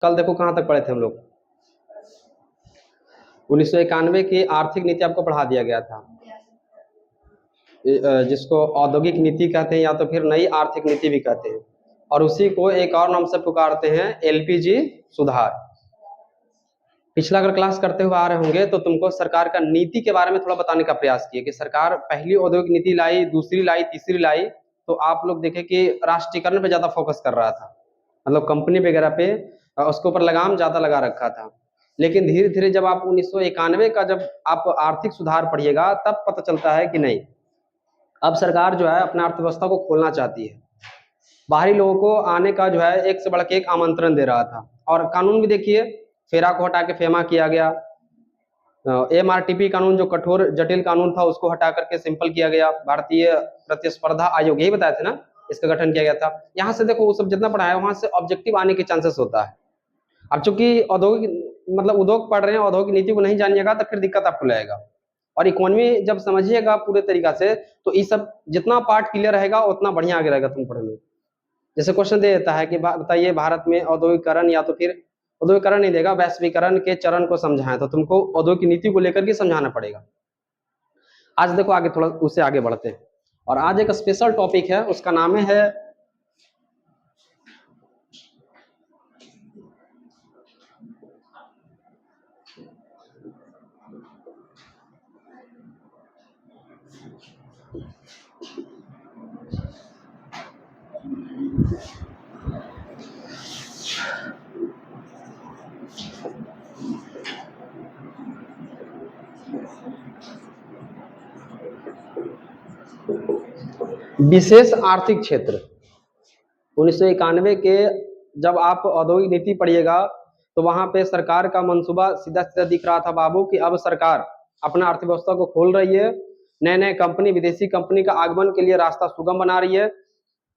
कल देखो कहाँ तक पढ़े थे हम लोग। 1991 की आर्थिक नीति आपको पढ़ा दिया गया था, जिसको औद्योगिक नीति कहते हैं या तो फिर नई आर्थिक नीति भी कहते हैं, और उसी को एक और नाम से पुकारते हैं एलपीजी सुधार। पिछला अगर क्लास करते हुए आ रहे होंगे तो तुमको सरकार का नीति के बारे में थोड़ा बताने का प्रयास किया कि सरकार पहली औद्योगिक नीति लाई, दूसरी लाई, तीसरी लाई, तो आप लोग देखे कि राष्ट्रीयकरण पे ज्यादा फोकस कर रहा था, मतलब कंपनी वगैरह पे उसके ऊपर लगाम ज्यादा लगा रखा था। लेकिन धीरे धीरे जब आप 1991 का जब आप आर्थिक सुधार पढ़िएगा तब पता चलता है कि नहीं, अब सरकार जो है अपना अर्थव्यवस्था को खोलना चाहती है, बाहरी लोगों को आने का जो है एक से बढ़ के एक आमंत्रण दे रहा था। और कानून भी देखिए, फेरा को हटा के फेमा किया गया, एमआरटीपी कानून जो कठोर जटिल कानून था उसको हटा करके सिंपल किया गया, भारतीय प्रतिस्पर्धा आयोग, यही बताया था ना, इसका गठन किया गया था। यहाँ से देखो वो सब जितना पढ़ा है वहां से ऑब्जेक्टिव आने के चांसेस होता है। अब चूंकि औद्योगिक मतलब उद्योग पढ़ रहे हैं, औद्योगिक नीति को नहीं जानिएगा तो फिर दिक्कत आपको लगेगा, और इकोनॉमी जब समझिएगा पूरे तरीका से तो ये सब जितना पार्ट क्लियर रहेगा उतना बढ़िया आगे रहेगा तुम पढ़ने में। जैसे क्वेश्चन दे देता है कि बताइए भारत में औद्योगिकरण, या तो फिर औद्योगिकरण नहीं देगा, वैश्वीकरण के चरण को समझाएं, तो तुमको औद्योगिक नीति को लेकर के समझाना पड़ेगा। आज देखो आगे थोड़ा उससे आगे बढ़ते हैं, और आज एक स्पेशल टॉपिक है, उसका नाम है विशेष आर्थिक क्षेत्र। 1991 के जब आप औद्योगिक नीति पढ़िएगा तो वहां पे सरकार का मंसूबा सीधा सीधा दिख रहा था बाबू कि अब सरकार अपना अर्थव्यवस्था को खोल रही है, नए नए कंपनी, विदेशी कंपनी का आगमन के लिए रास्ता सुगम बना रही है।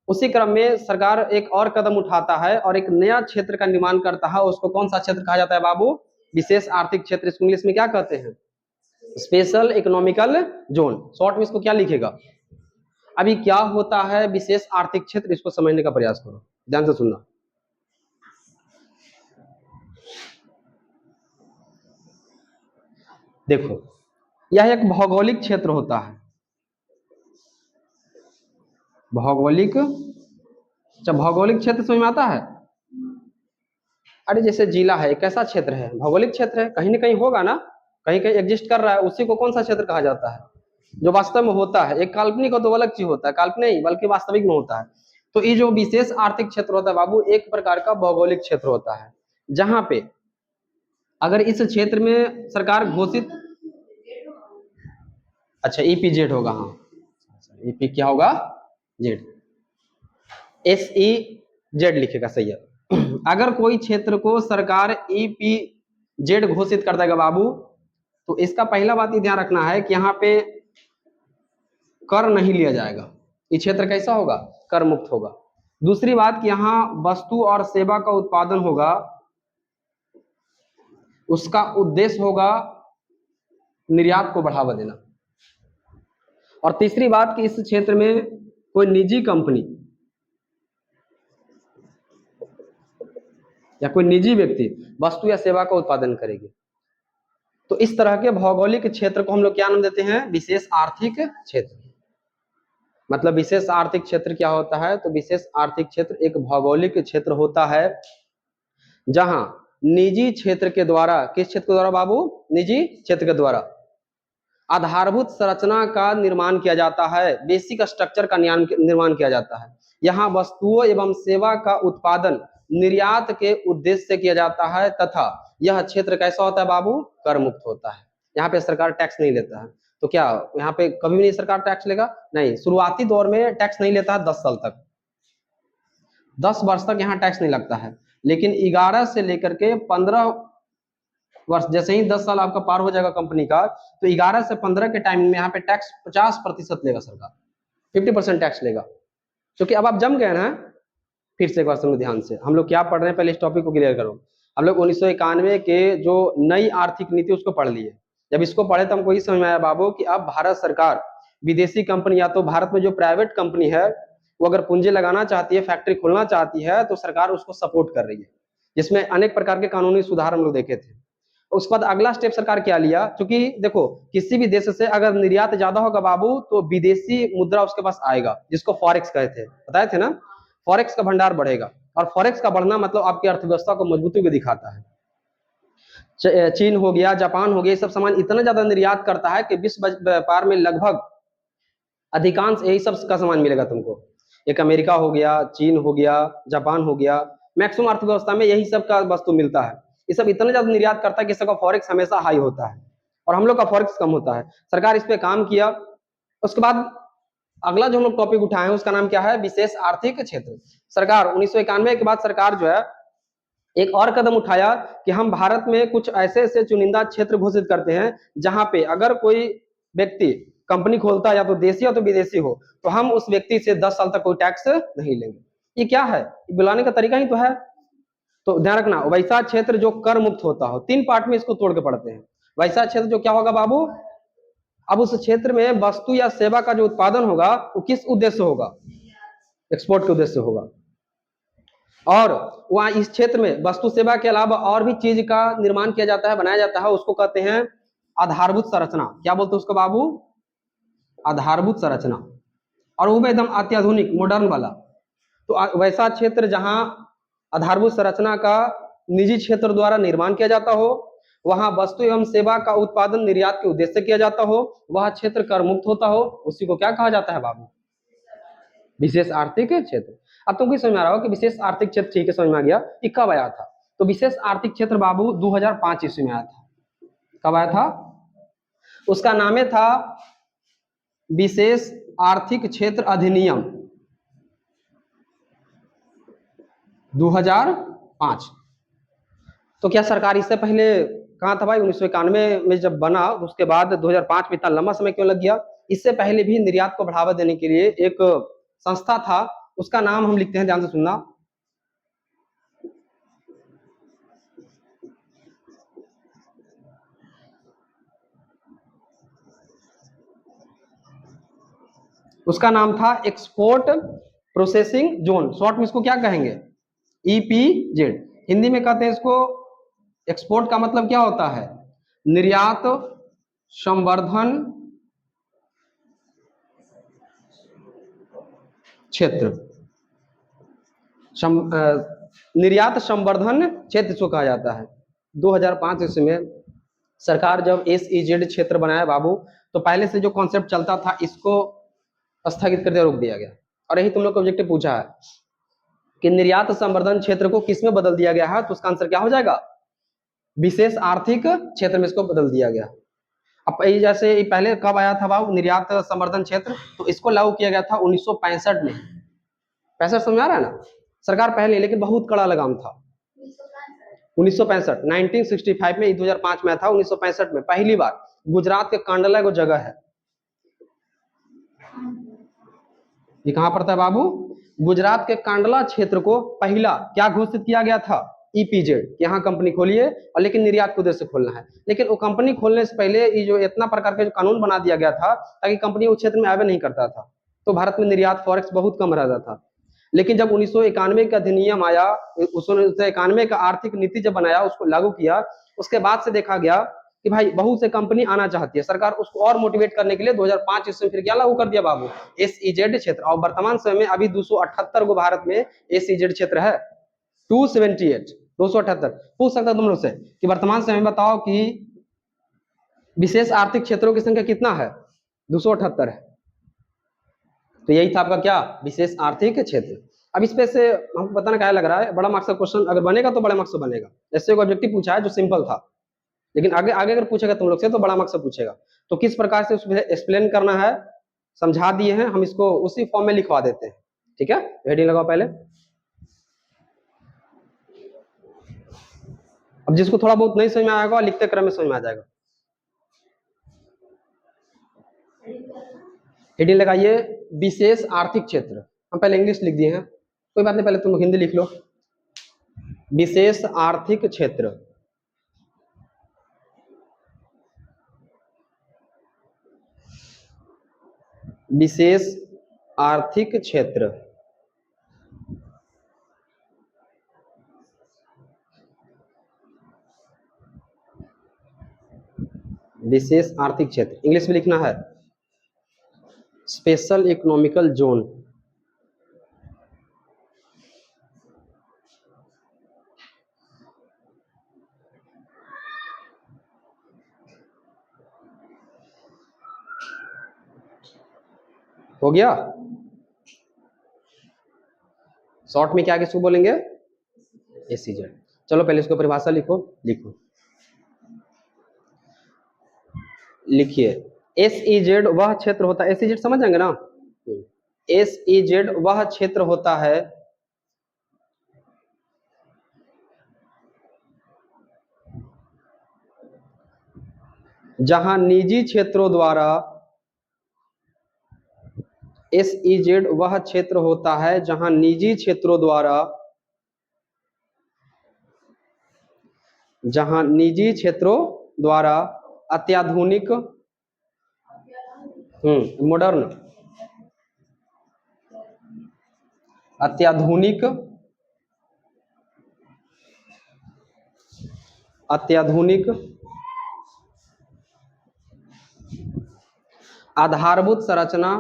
उसी क्रम में सरकार एक और कदम उठाता है और एक नया क्षेत्र का निर्माण करता है। उसको कौन सा क्षेत्र कहा जाता है बाबू? विशेष आर्थिक क्षेत्र। इसको इंग्लिश में क्या कहते हैं? Special economical zone. शॉर्ट में इसको क्या लिखेगा? अभी क्या होता है विशेष आर्थिक क्षेत्र, इसको समझने का प्रयास करो, ध्यान से सुनना। देखो, यह एक भौगोलिक क्षेत्र होता है, भौगोलिक। जब भौगोलिक क्षेत्र समझ में आता है, अरे जैसे जिला है, कैसा क्षेत्र है? भौगोलिक क्षेत्र है, कहीं ना कहीं होगा ना, कहीं कहीं एग्जिस्ट कर रहा है, उसी को कौन सा क्षेत्र कहा जाता है? जो वास्तव में होता है। एक काल्पनिक हो तो अलग चीज होता है, काल्पनिक नहीं बल्कि वास्तविक में होता है। तो ये जो विशेष आर्थिक क्षेत्र होता है बाबू, एक प्रकार का भौगोलिक क्षेत्र होता है, जहां पे अगर इस क्षेत्र में सरकार घोषित, अच्छा ईपीजेड होगा, हाँ ईपी क्या होगा? जेड, SEZ लिखेगा, सही है। अगर कोई क्षेत्र को सरकार EPZ घोषित कर देगा बाबू, तो इसका पहला बात ये ध्यान रखना है कि यहाँ पे कर नहीं लिया जाएगा। ये क्षेत्र कैसा होगा? कर मुक्त होगा। दूसरी बात कि यहाँ वस्तु और सेवा का उत्पादन होगा, उसका उद्देश्य होगा निर्यात को बढ़ावा देना। और तीसरी बात कि इस क्षेत्र में कोई निजी कंपनी या कोई निजी व्यक्ति वस्तु या सेवा का उत्पादन करेगी। तो इस तरह के भौगोलिक क्षेत्र को हम लोग क्या नाम देते हैं? विशेष आर्थिक क्षेत्र। मतलब विशेष आर्थिक क्षेत्र क्या होता है? तो विशेष आर्थिक क्षेत्र एक भौगोलिक क्षेत्र होता है जहां निजी क्षेत्र के द्वारा, किस क्षेत्र के द्वारा बाबू? निजी क्षेत्र के द्वारा आधारभूत संरचना का निर्माण किया जाता है, बेसिक स्ट्रक्चर का निर्माण किया जाता है। यहाँ वस्तुओं एवं सेवा का उत्पादन निर्यात के उद्देश्य से किया जाता है, तथा यह क्षेत्र कैसा होता है बाबू? कर मुक्त होता है। यहाँ पे सरकार टैक्स नहीं लेता है। तो क्या यहाँ पे कभी भी नहीं सरकार टैक्स लेगा? नहीं, शुरुआती दौर में टैक्स नहीं लेता है 10 साल तक, 10 वर्ष तक यहाँ टैक्स नहीं लगता है। लेकिन 11 से लेकर के 15 वर्ष, जैसे ही 10 साल आपका पार हो जाएगा कंपनी का, तो 11 से 15 के टाइम में यहाँ पे टैक्स 50% लेगा सरकार, 50% टैक्स लेगा। क्योंकि अब आप जम गए ना। फिर से एक बार सुनो ध्यान से, हम लोग क्या पढ़ रहे हैं पहले इस टॉपिक को क्लियर करो। हम लोग 1991 के जो नई आर्थिक नीति उसको पढ़ लिए। जब इसको पढ़े तो हमको ये समझ में आया बाबू कि अब भारत सरकार विदेशी कंपनी, या तो भारत में जो प्राइवेट कंपनी है वो अगर पूंजी लगाना चाहती है, फैक्ट्री खोलना चाहती है, तो सरकार उसको सपोर्ट कर रही है। जिसमें अनेक प्रकार के कानूनी सुधार हम लोग देखे थे। उसके बाद अगला स्टेप सरकार क्या लिया, क्योंकि देखो किसी भी देश से अगर निर्यात ज्यादा होगा बाबू तो विदेशी मुद्रा उसके पास आएगा, जिसको फॉरेक्स कहते हैं, बताए थे ना, फॉरेक्स का भंडार बढ़ेगा, और फॉरेक्स का बढ़ना मतलब आपकी अर्थव्यवस्था को मजबूती को दिखाता है। चीन हो गया, जापान हो गया, ये सब सामान इतना ज्यादा निर्यात करता है कि विश्व व्यापार में लगभग अधिकांश यही सब का सामान मिलेगा तुमको। एक अमेरिका हो गया, चीन हो गया, जापान हो गया, मैक्सिमम अर्थव्यवस्था में यही सब का वस्तु मिलता है। ये सब इतना ज्यादा निर्यात करता है कि इसका फॉरेक्स हमेशा हाई होता है, और हम लोग का फॉरेक्स कम होता है। सरकार इस पे काम किया। उसके बाद अगला जो हम लोग टॉपिक उठाए हैं उसका नाम क्या है, विशेष आर्थिक क्षेत्र। सरकार 1991 के बाद सरकार जो है एक और कदम उठाया कि हम भारत में कुछ ऐसे ऐसे चुनिंदा क्षेत्र घोषित करते हैं जहां पे अगर कोई व्यक्ति कंपनी खोलता है, या तो देशी या तो विदेशी हो, तो हम उस व्यक्ति से 10 साल तक कोई टैक्स नहीं लेंगे। ये क्या है, बुलाने का तरीका ही तो है। तो ध्यान रखना, वैसा क्षेत्र जो कर मुक्त होता हो, 3 पार्ट में इसको तोड़ के पढ़ते हैं। वैसा क्षेत्र जो क्या होगा बाबू, अब उस क्षेत्र में वस्तु या सेवा का जो उत्पादन होगा वो किस उद्देश्य से होगा, एक्सपोर्ट के उद्देश्य से होगा। और वहां इस क्षेत्र में वस्तु सेवा के अलावा और भी चीज का निर्माण किया जाता है, बनाया जाता है, उसको कहते हैं आधारभूत संरचना। क्या बोलते हैं उसको बाबू, आधारभूत संरचना, और वो भी एकदम अत्याधुनिक मॉडर्न वाला। तो वैसा क्षेत्र जहां आधारभूत संरचना का निजी क्षेत्र द्वारा निर्माण किया जाता हो, वहां वस्तु एवं सेवा का उत्पादन निर्यात के उद्देश्य से किया जाता हो, वह क्षेत्र कर मुक्त होता हो, उसी को क्या कहा जाता है बाबू, विशेष आर्थिक क्षेत्र। अब तुमको समझ में आ रहा हो कि विशेष आर्थिक क्षेत्र, ठीक है समझ में आ गया, ये कब आया था। तो विशेष आर्थिक क्षेत्र बाबू 2005 ईस्वी में आया था। कब आया था, उसका नाम था विशेष आर्थिक क्षेत्र अधिनियम 2005। तो क्या सरकार इससे पहले कहाँ था भाई, 1991 में जब बना, उसके बाद 2005 में इतना लंबा समय क्यों लग गया। इससे पहले भी निर्यात को बढ़ावा देने के लिए एक संस्था था, उसका नाम हम लिखते हैं, ध्यान से सुनना, उसका नाम था एक्सपोर्ट प्रोसेसिंग जोन, शॉर्ट में इसको क्या कहेंगे, ईपीजेड। हिंदी में कहते हैं इसको, एक्सपोर्ट का मतलब क्या होता है, निर्यात संवर्धन क्षेत्र, निर्यात संवर्धन क्षेत्र इसको कहा जाता है। 2005 ईस्वी में सरकार जब SEZ क्षेत्र बनाया बाबू, तो पहले से जो कॉन्सेप्ट चलता था इसको स्थगित करके रोक दिया गया। और यही तुम लोग को ऑब्जेक्टिव पूछा है कि निर्यात संवर्धन क्षेत्र को किस में बदल दिया गया है, तो उसका आंसर क्या हो जाएगा, विशेष आर्थिक क्षेत्र में इसको बदल दिया गया। अब जैसे पहले कब आया था बाबू निर्यात संवर्धन क्षेत्र, तो इसको लागू किया गया था 1965 में। 65 समझ आ रहा है ना, सरकार पहले, लेकिन बहुत कड़ा लगाम था। 1965 1965 में, 2005 में था, 1965 में पहली बार गुजरात के कांडला को जगह है, ये कहां पड़ता है बाबू, गुजरात के कांडला क्षेत्र को पहला क्या घोषित किया गया था, ईपीजेड, यहाँ कंपनी खोलिए, और लेकिन निर्यात के उद्देश्य से खोलना है। लेकिन वो कंपनी खोलने से पहले ये जो इतना प्रकार के कानून बना दिया गया था ताकि कंपनी उस क्षेत्र में आवे नहीं करता था, तो भारत में निर्यात फॉरेक्स बहुत कम रहता था। लेकिन जब 1991 का अधिनियम आया, 1991 का आर्थिक नीति जब बनाया, उसको लागू किया, उसके बाद से देखा गया कि भाई बहुत से कंपनी आना चाहती है, सरकार उसको और मोटिवेट करने के लिए 2005 ईस्वी में फिर क्या लागू कर दिया बाबू, SEZ क्षेत्र। और वर्तमान समय में अभी 278 को भारत में SEZ क्षेत्र है, 278, 278। पूछ सकता तुम लोग से कि वर्तमान समय में बताओ कि विशेष आर्थिक क्षेत्रों की संख्या कितना है, 278 है। तो यही था आपका क्या, विशेष आर्थिक क्षेत्र। अब इस पे से हमको बताना क्या लग रहा है, बड़ा मार्क्स का क्वेश्चन अगर बनेगा तो बड़ा मार्क्स से बनेगा। ऐसे एक ऑब्जेक्टिव पूछा है जो सिंपल था, लेकिन आगे आगे अगर पूछेगा तुम लोग से तो बड़ा मार्क्स से पूछेगा। तो किस प्रकार से उसमें एक्सप्लेन करना है समझा दिए हैं, हम इसको उसी फॉर्म में लिखवा देते हैं, ठीक है। हेडिंग लगाओ पहले। अब जिसको थोड़ा बहुत नहीं समझ में आएगा लिखते क्रम में समझ में आ जाएगा। हेडिंग लगाइए विशेष आर्थिक क्षेत्र। हम पहले इंग्लिश लिख दिए हैं, कोई बात नहीं, पहले तुम हिंदी लिख लो। विशेष आर्थिक क्षेत्र, विशेष आर्थिक क्षेत्र विशेष आर्थिक क्षेत्र, इंग्लिश में लिखना है स्पेशल इकोनॉमिकल जोन। हो गया? शॉर्ट में क्या किसको बोलेंगे? एसईजेड। चलो पहले इसको परिभाषा लिखो। लिखो, लिखिए एसईजेड वह क्षेत्र होता है, एसईजेड समझ जाएंगे ना? एसईजेड वह क्षेत्र होता है जहां निजी क्षेत्रों द्वारा, एसईजेड वह क्षेत्र होता है जहां निजी क्षेत्रों द्वारा, जहां निजी क्षेत्रों द्वारा अत्याधुनिक मॉडर्न अत्याधुनिक अत्याधुनिक आधारभूत संरचना,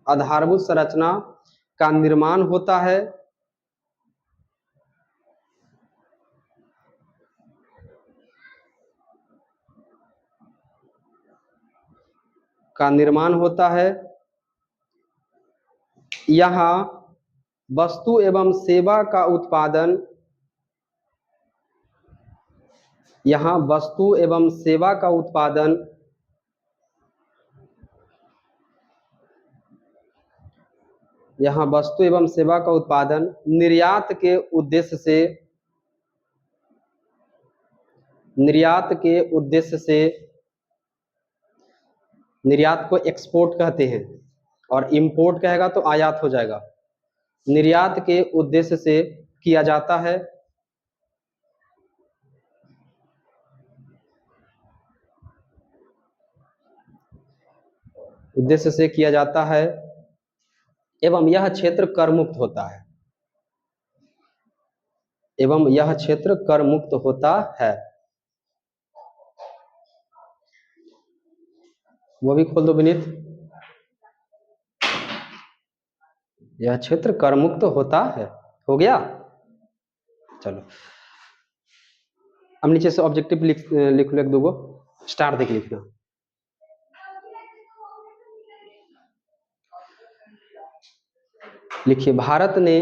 आधारभूत संरचना का निर्माण होता है, का निर्माण होता है। यहाँ वस्तु एवं सेवा का उत्पादन, यहाँ वस्तु एवं सेवा का उत्पादन यहाँ वस्तु एवं सेवा का उत्पादन निर्यात के उद्देश्य से, निर्यात के उद्देश्य से, निर्यात को एक्सपोर्ट कहते हैं और इंपोर्ट कहेगा तो आयात हो जाएगा, निर्यात के उद्देश्य से किया जाता है। उद्देश्य से किया जाता है एवं यह क्षेत्र कर मुक्त होता है, एवं यह क्षेत्र कर मुक्त होता है। वो भी खोल दो विनीत। यह क्षेत्र कर मुक्त होता है। हो गया? चलो अब नीचे से ऑब्जेक्टिव लिख लिख दो गो स्टार देख लिखना। लिखिए भारत ने,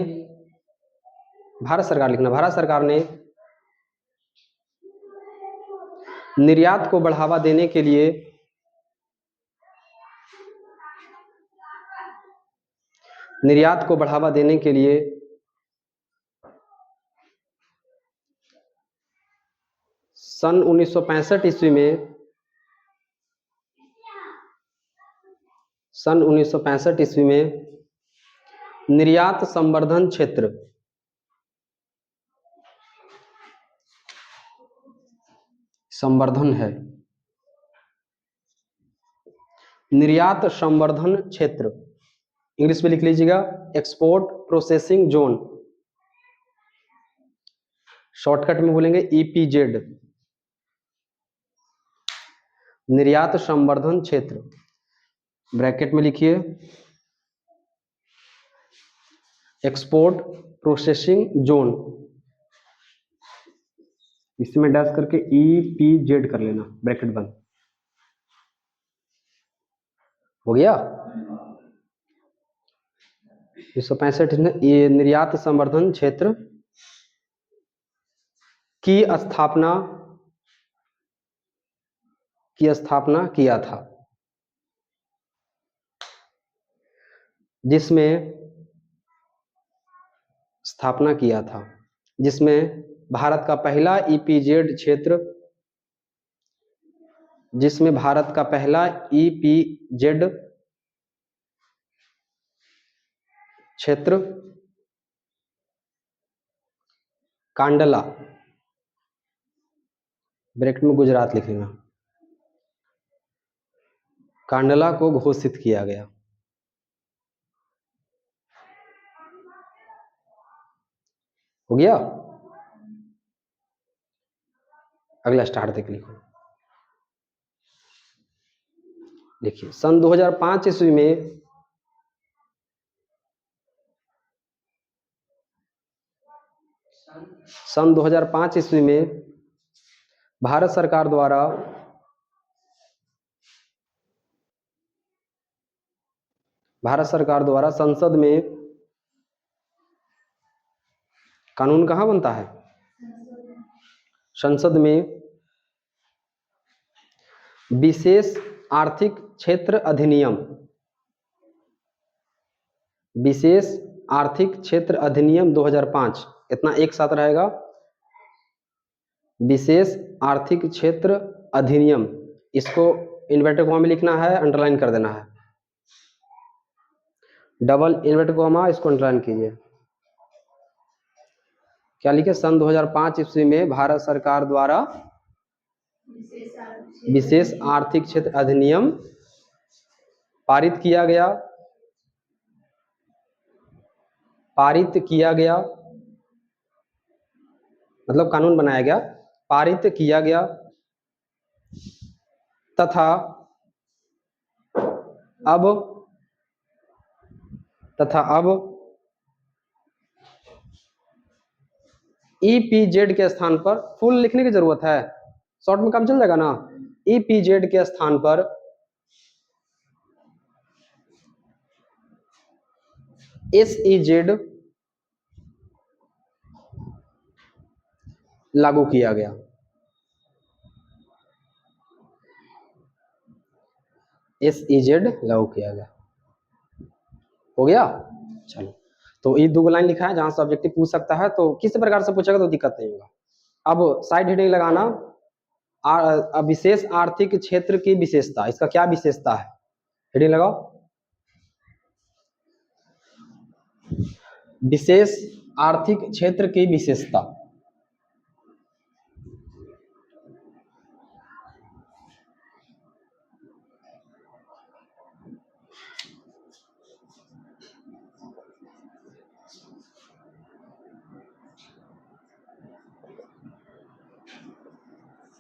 भारत सरकार लिखना, भारत सरकार ने निर्यात को बढ़ावा देने के लिए, निर्यात को बढ़ावा देने के लिए सन 1965 ईस्वी में, सन 1965 ईस्वी में निर्यात संवर्धन क्षेत्र, संवर्धन है, निर्यात संवर्धन क्षेत्र, इंग्लिश में लिख लीजिएगा एक्सपोर्ट प्रोसेसिंग जोन, शॉर्टकट में बोलेंगे ईपीजेड, निर्यात संवर्धन क्षेत्र, ब्रैकेट में लिखिए एक्सपोर्ट प्रोसेसिंग जोन, इसमें डैश करके ईपीजेड कर लेना, ब्रैकेट बंद। हो गया? 1965 में ये निर्यात संवर्धन क्षेत्र की स्थापना किया था, जिसमें स्थापना किया था, जिसमें भारत का पहला ईपीजेड क्षेत्र, जिसमें भारत का पहला ईपीजेड क्षेत्र कांडला, ब्रैकेट में गुजरात लिख लेना, कांडला को घोषित किया गया। हो गया? अगला स्टार्ट देख लिखो। देखिए सन 2005 ईस्वी में सन 2005 ईस्वी में भारत सरकार द्वारा संसद में कानून कहाँ बनता है? संसद में विशेष आर्थिक क्षेत्र अधिनियम, विशेष आर्थिक क्षेत्र अधिनियम 2005, इतना एक साथ रहेगा, विशेष आर्थिक क्षेत्र अधिनियम। इसको इन्वर्टेड कॉमा में लिखना है, अंडरलाइन कर देना है, डबल इन्वर्टेड कॉमा, इसको अंडरलाइन कीजिए। क्या लिखे? सन 2005 ईस्वी में भारत सरकार द्वारा विशेष आर्थिक क्षेत्र अधिनियम पारित किया गया, मतलब कानून बनाया गया, पारित किया गया, तथा अब ईपीजेड के स्थान पर, फुल लिखने की जरूरत है, शॉर्ट में काम चल जाएगा ना, ईपीजेड के स्थान पर एसईजेड लागू किया गया। एसईजेड लागू किया गया, हो गया। चलो, तो ये दो लाइन लिखा है, जहां से ऑब्जेक्टिव पूछ सकता है, तो किसी प्रकार से पूछेगा तो दिक्कत नहीं होगा। अब साइड हेडिंग लगाना, विशेष आर्थिक क्षेत्र की विशेषता, इसका क्या विशेषता है, हेडिंग लगाओ, विशेष आर्थिक क्षेत्र की विशेषता।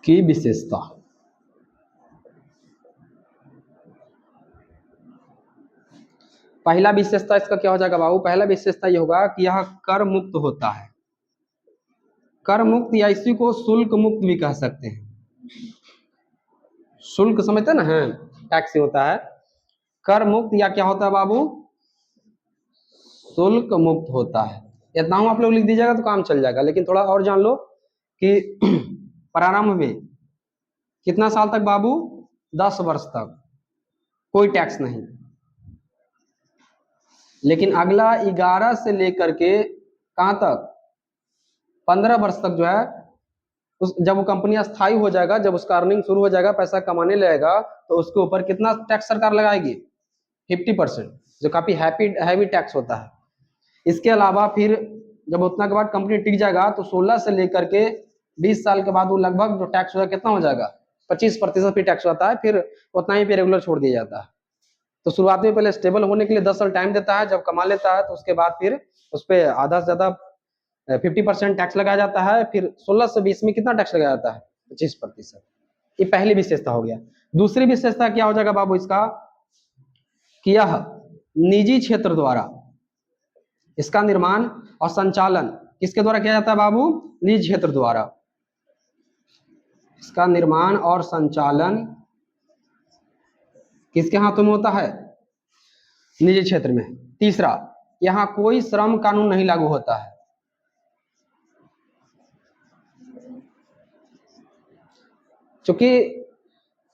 की विशेषता, पहला विशेषता इसका क्या हो जाएगा बाबू? पहला विशेषता ये होगा कि यह कर मुक्त होता है, कर मुक्त, या इसी को शुल्क मुक्त भी कह सकते हैं। शुल्क समझते ना है, टैक्स होता है, कर मुक्त या क्या होता है बाबू? शुल्क मुक्त होता है। इतना हूं आप लोग लिख दीजिएगा तो काम चल जाएगा, लेकिन थोड़ा और जान लो कि प्रारंभ में कितना साल तक बाबू? 10 वर्ष तक कोई टैक्स नहीं, लेकिन अगला 11 से लेकर के कहां तक? 15 वर्ष तक जो है, जब वो कंपनी स्थायी हो जाएगा, जब उसका अर्निंग शुरू हो जाएगा, पैसा कमाने लगेगा, तो उसके ऊपर कितना टैक्स सरकार लगाएगी? 50%, जो काफी हैवी टैक्स होता है। इसके अलावा फिर जब उतना के बाद कंपनी टिक जाएगा, तो 16 से लेकर के 20 साल के बाद वो लगभग जो टैक्स होगा कितना हो जाएगा? 25% भी टैक्स होता है, फिर उतना ही पे रेगुलर छोड़ दिया जाता है। तो शुरुआत में पहले स्टेबल होने के लिए 10 साल टाइम देता है, जब कमा लेता है तो उसके बाद फिर उस पर आधा से ज्यादा 50% टैक्स लगाया जाता है, फिर 16 से 20 में कितना टैक्स लगाया जाता है? 25%। ये पहली विशेषता हो गया। दूसरी विशेषता क्या हो जाएगा बाबू इसका? कि यह निजी क्षेत्र द्वारा, इसका निर्माण और संचालन किसके द्वारा किया जाता है बाबू? निजी क्षेत्र द्वारा। इसका निर्माण और संचालन किसके हाथों में होता है? निजी क्षेत्र में। तीसरा, यहां कोई श्रम कानून नहीं लागू होता है। क्योंकि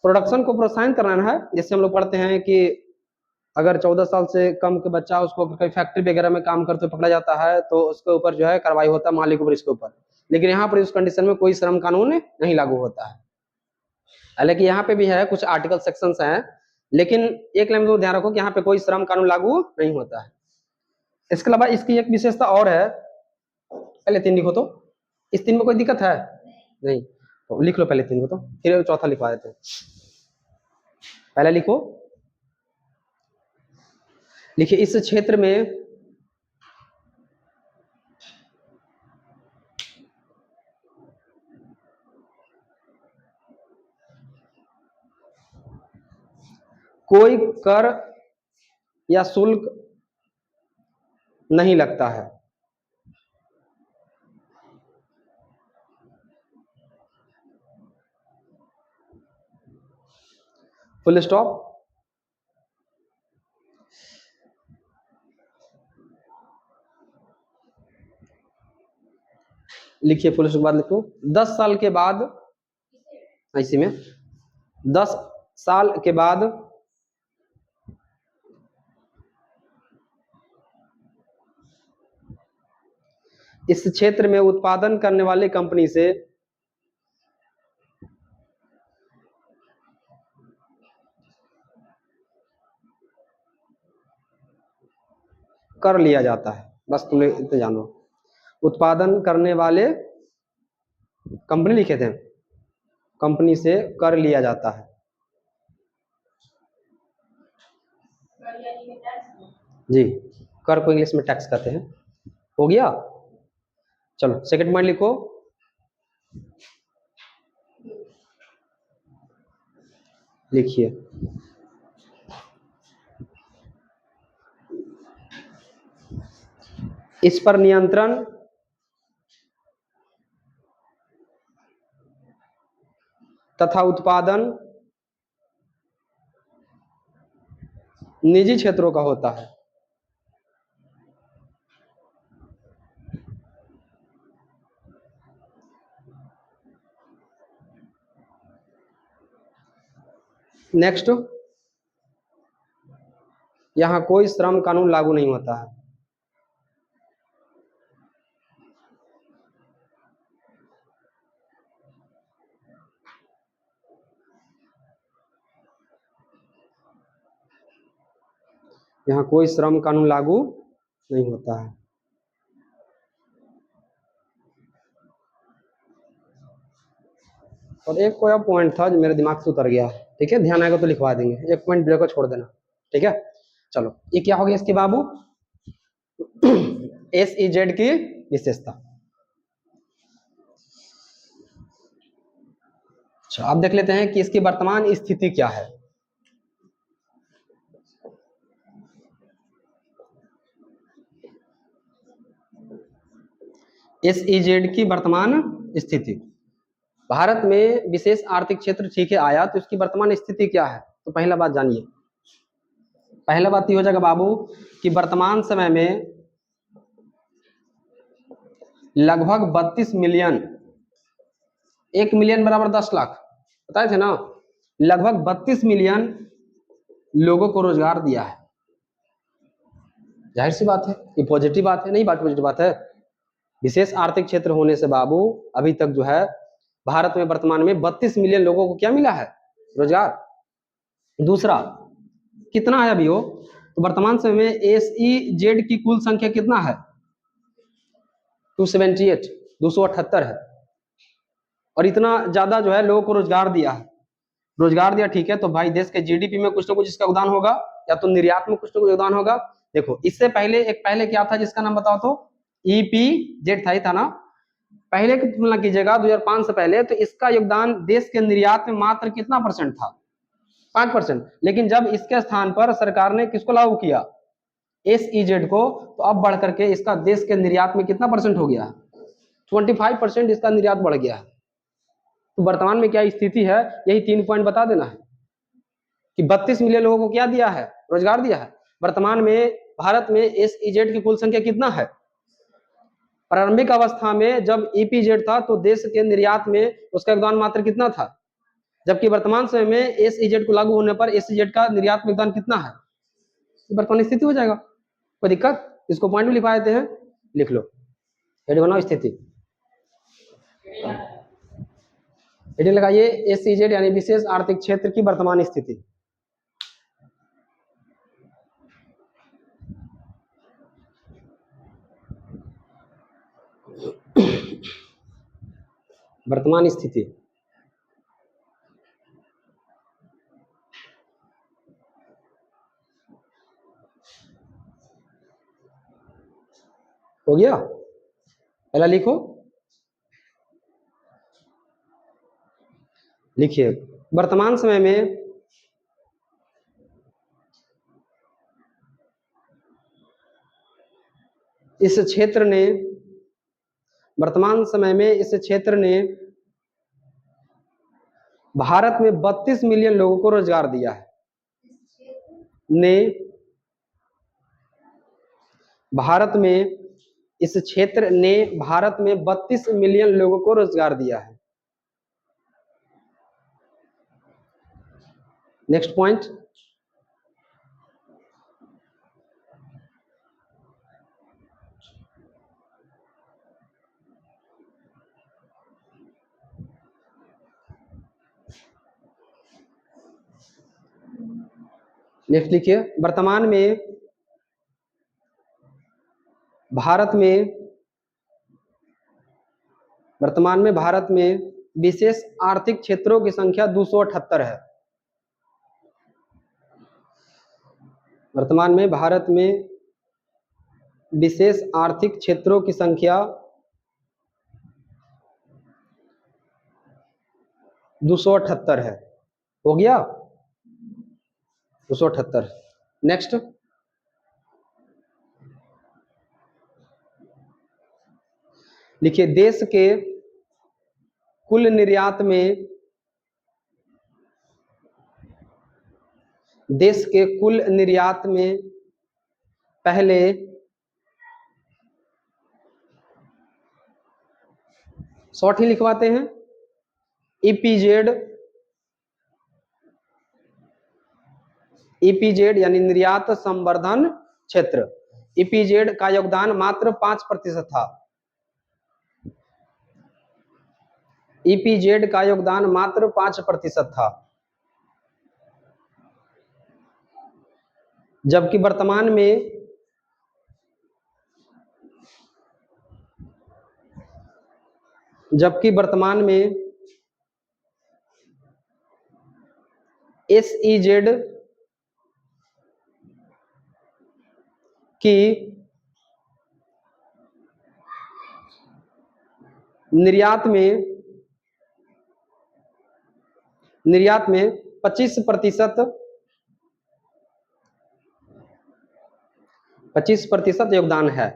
प्रोडक्शन को प्रोत्साहन कराना है, जैसे हम लोग पढ़ते हैं कि अगर 14 साल से कम के बच्चा उसको कोई फैक्ट्री वगैरह में काम करते हुए पकड़ा जाता है, तो उसके ऊपर जो है कार्रवाई होता है, मालिक ऊपर, इसके ऊपर। लेकिन यहाँ पर इस कंडीशन में कोई श्रम कानून नहीं लागू होता है। हालांकि यहाँ पे भी है, कुछ आर्टिकल सेक्शंस हैं, लेकिन एक लाइन में ध्यान रखो कि यहाँ पे कोई श्रम कानून लागू नहीं होता है। इसके अलावा इसकी एक विशेषता और है, पहले 3 लिखो तो, इस 3 में कोई दिक्कत है नहीं, तो लिख लो पहले 3 को, तो फिर चौथा लिखवा देते हैं। पहले लिखो, लिखिए इस क्षेत्र में कोई कर या शुल्क नहीं लगता है। Full stop. लिखिए, फुल स्टॉप के बाद लिखो 10 साल के बाद, इसी में 10 साल के बाद इस क्षेत्र में उत्पादन करने वाली कंपनी से कर लिया जाता है। बस तुम्हें इतना जानो, उत्पादन करने वाले कंपनी लिखे थे, कंपनी से कर लिया जाता है। जी, कर को इंग्लिश में टैक्स कहते हैं। हो गया। चलो सेकंड पॉइंट लिखो। लिखिए, इस पर नियंत्रण तथा उत्पादन निजी क्षेत्रों का होता है। नेक्स्ट, यहां कोई श्रम कानून लागू नहीं होता है। यहां कोई श्रम कानून लागू नहीं होता है। और एक कोई पॉइंट था जो मेरे दिमाग से उतर गया, ठीक है, ध्यान आएगा तो लिखवा देंगे, एक पॉइंट ब्रेक को छोड़ देना, ठीक है। चलो, ये क्या हो गया इसके बाबू? SEZ की विशेषता। अच्छा, अब देख लेते हैं कि इसकी वर्तमान स्थिति क्या है। SEZ की वर्तमान स्थिति। भारत में विशेष आर्थिक क्षेत्र ठीक है आया, तो इसकी वर्तमान स्थिति क्या है? तो पहला बात जानिए, पहला बात ये हो जाएगा बाबू कि वर्तमान समय में लगभग 32 मिलियन, 1 मिलियन बराबर 10 लाख बताए थे ना, लगभग 32 मिलियन लोगों को रोजगार दिया है। जाहिर सी बात है, ये पॉजिटिव बात है, नहीं बात पॉजिटिव बात है। विशेष आर्थिक क्षेत्र होने से बाबू अभी तक जो है भारत में वर्तमान में 32 मिलियन लोगों को क्या मिला है? रोजगार। दूसरा, कितना है अभी हो? तो वर्तमान समय में SEZ की कुल संख्या कितना है? 278, 278 है। और इतना ज्यादा जो है लोगों को रोजगार दिया है। रोजगार दिया, ठीक है, तो भाई देश के GDP में कुछ ना कुछ इसका योगदान होगा, या तो निर्यात में कुछ ना कुछ योगदान होगा। देखो, इससे पहले एक पहले क्या था जिसका नाम बताओ तो? EPZ था, ही था ना। पहले की तुलना कीजिएगा 2005 से पहले, तो इसका योगदान देश के निर्यात में मात्र कितना परसेंट था? 5%। लेकिन जब इसके स्थान पर सरकार ने किसको लागू किया? SEZ को, तो अब बढ़ करके इसका देश के निर्यात में कितना परसेंट हो गया? 25% इसका निर्यात बढ़ गया है। तो वर्तमान में क्या स्थिति है, यही 3 पॉइंट बता देना है कि 32 मिलियन लोगों को क्या दिया है? रोजगार दिया है। वर्तमान में भारत में SEZ की कुल संख्या कितना है? प्रारंभिक अवस्था में जब EPZ था तो देश के निर्यात में उसका योगदान मात्र कितना था, जबकि वर्तमान समय में SEZ को लागू होने पर SEZ का निर्यात में योगदान कितना है? वर्तमान स्थिति हो जाएगा। कोई दिक्कत? इसको पॉइंट में लिखवा देते हैं, लिख लो, हेड बनाओ स्थिति, हेडिंग लगाइए SEZ यानी विशेष आर्थिक क्षेत्र की वर्तमान स्थिति। वर्तमान स्थिति। हो गया? पहला लिखो, लिखिए, वर्तमान समय में इस क्षेत्र ने वर्तमान समय में इस क्षेत्र ने भारत में 32 मिलियन लोगों को रोजगार दिया है। ने भारत में इस क्षेत्र ने भारत में 32 मिलियन लोगों को रोजगार दिया है। नेक्स्ट पॉइंट, नेक्स्ट लिखिए, वर्तमान में भारत में विशेष आर्थिक क्षेत्रों की संख्या 278 है। वर्तमान में भारत में विशेष आर्थिक क्षेत्रों की संख्या 278 है। हो गया 278। नेक्स्ट, लिखिए, देश के कुल निर्यात में पहले शॉर्ट ही लिखवाते हैं, ईपीजेड यानी निर्यात संवर्धन क्षेत्र, ईपीजेड का योगदान मात्र 5% था। ईपीजेड का योगदान मात्र 5% था, जबकि वर्तमान में एसईजेड की निर्यात में 25% योगदान है।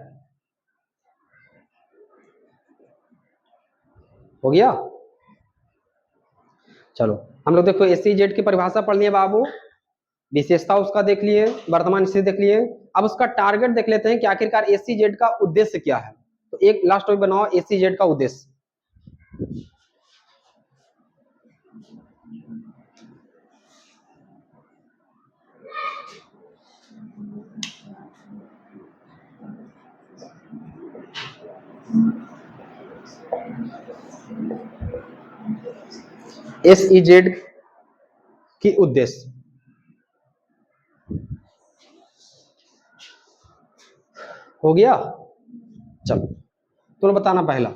हो गया। चलो हम लोग देखो एसईजेड की परिभाषा पढ़ लिए बाबू, विशेषता उसका देख लिए, वर्तमान स्थिति देख लिए। अब उसका टारगेट देख लेते हैं कि आखिरकार एसईजेड का उद्देश्य क्या है। तो एक लास्ट टॉपिक बनाओ, एसईजेड का उद्देश्य। एसईजेड की उद्देश्य, हो गया। चलो तुम बताना पहला,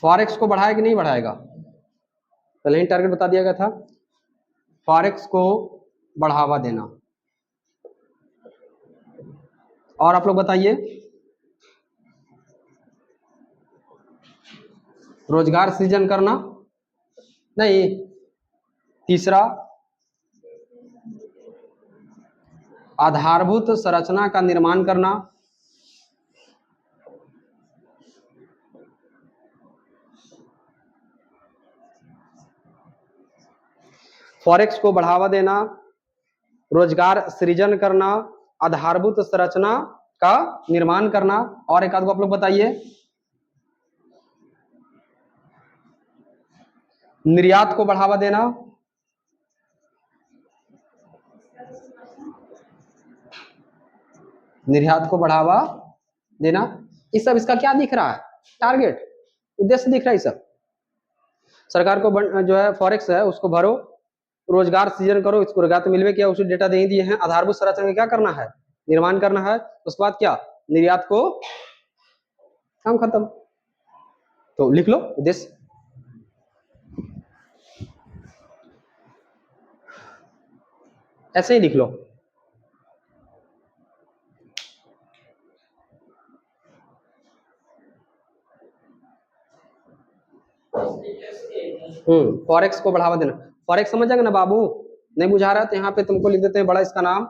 फॉरेक्स को बढ़ाएगा कि नहीं बढ़ाएगा? पहले ही टारगेट बता दिया गया था, फॉरेक्स को बढ़ावा देना। और आप लोग बताइए, रोजगार सृजन करना नहीं। तीसरा, आधारभूत संरचना का निर्माण करना। फॉरेक्स को बढ़ावा देना, रोजगार सृजन करना, आधारभूत संरचना का निर्माण करना। और एक आध को आप लोग बताइए, निर्यात को बढ़ावा देना, निर्यात को बढ़ावा देना। इस सब इसका क्या दिख रहा है? टारगेट, उद्देश्य दिख रहा है। सब सरकार को जो है फॉरेक्स है उसको भरो, रोजगार सृजन करो। इसको रोजगार तो मिलवे क्या, उसे डेटा दे दिए हैं। आधारभूत संरचना क्या करना है? निर्माण करना है। उसके बाद क्या? निर्यात को, काम खत्म। तो लिख लो उद्देश्य। ऐसे ही लिख लो। फॉरेक्स को बढ़ावा देना। फॉरेक्स समझ जाएगा ना बाबू, नहीं बुझा रहा तो यहाँ पे तुमको लिख देते हैं बड़ा इसका नाम,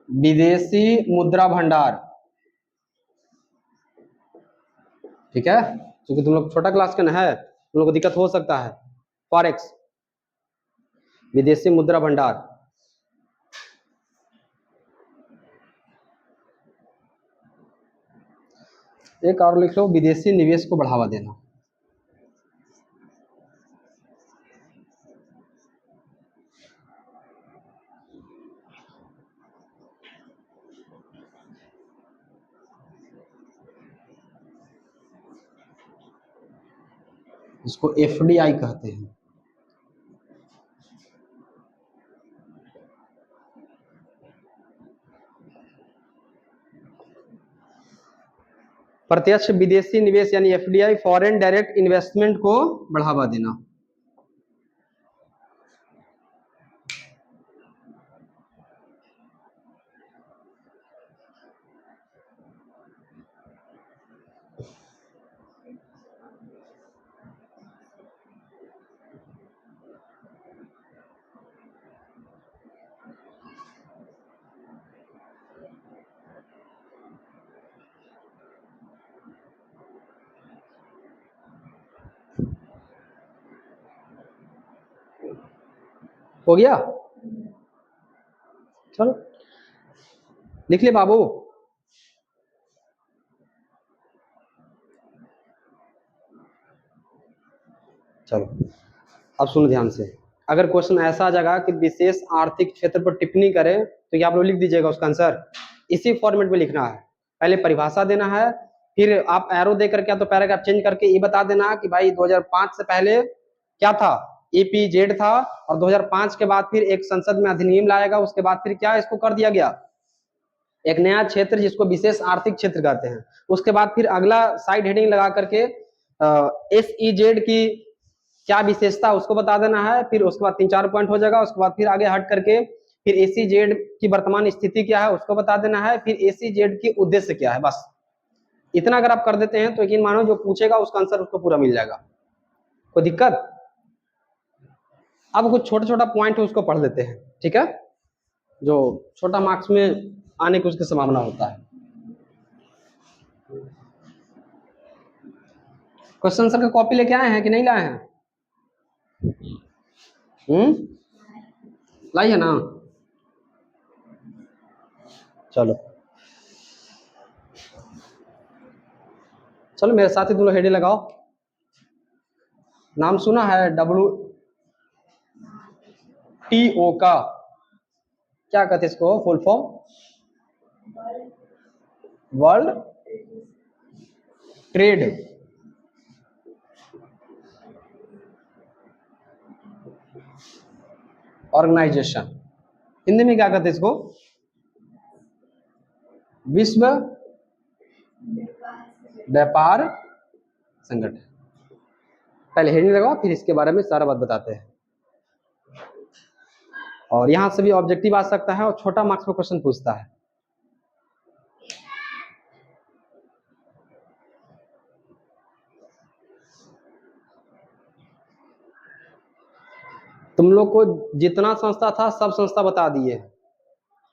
विदेशी मुद्रा भंडार। ठीक है, क्योंकि तुम लोग छोटा क्लास का ना है, तुम लोग को दिक्कत हो सकता है। फॉरेक्स, विदेशी मुद्रा भंडार। एक और लिख लो, विदेशी निवेश को बढ़ावा देना। इसको एफडीआई कहते हैं। प्रत्यक्ष विदेशी निवेश यानी एफडीआई, फॉरेन डायरेक्ट इन्वेस्टमेंट को बढ़ावा देना। हो गया, चलो लिख ले बाबू। चलो अब सुनो ध्यान से, अगर क्वेश्चन ऐसा आ जाएगा कि विशेष आर्थिक क्षेत्र पर टिप्पणी करें तो ये आप लोग लिख दीजिएगा उसका आंसर। इसी फॉर्मेट में लिखना है, पहले परिभाषा देना है, फिर आप एरो दे करके तो पैराग्राफ चेंज करके ये बता देना कि भाई 2005 से पहले क्या था, EPZ था, और 2005 के बाद फिर एक संसद में अधिनियम लाएगा, उसके बाद फिर क्या इसको कर दिया गया, एक नया क्षेत्र जिसको विशेष आर्थिक क्षेत्र कहते हैं। उसके बाद फिर अगला साइड हेडिंग लगा करके SEZ की क्या विशेषता उसको बता देना है, फिर उसके बाद 3-4 पॉइंट हो जाएगा। उसके बाद फिर आगे हट करके फिर SEZ की वर्तमान स्थिति क्या है उसको बता देना है, फिर SEZ की उद्देश्य क्या है। बस इतना अगर आप कर देते हैं तो यकीन मानो जो पूछेगा उसका आंसर उसको पूरा मिल जाएगा, कोई दिक्कत। अब कुछ छोटा छोटा पॉइंट है उसको पढ़ लेते हैं, ठीक है, जो छोटा मार्क्स में आने की उसकी संभावना होता है। क्वेश्चन आंसर का कॉपी लेके आए हैं कि नहीं लाए हैं? लाई है ना? चलो चलो मेरे साथ ही तुम लोग हेडिंग लगाओ। नाम सुना है WTO का? क्या कहते हैं इसको full form? World trade organisation. Hindi में क्या कहते हैं इसको? विश्व व्यापार संगठन। पहले हेडिंग लगाओ, फिर इसके बारे में सारा बात बताते हैं। और यहां से भी ऑब्जेक्टिव आ सकता है और छोटा मार्क्स में क्वेश्चन पूछता है। तुम लोग को जितना संस्था था सब संस्था बता दिए,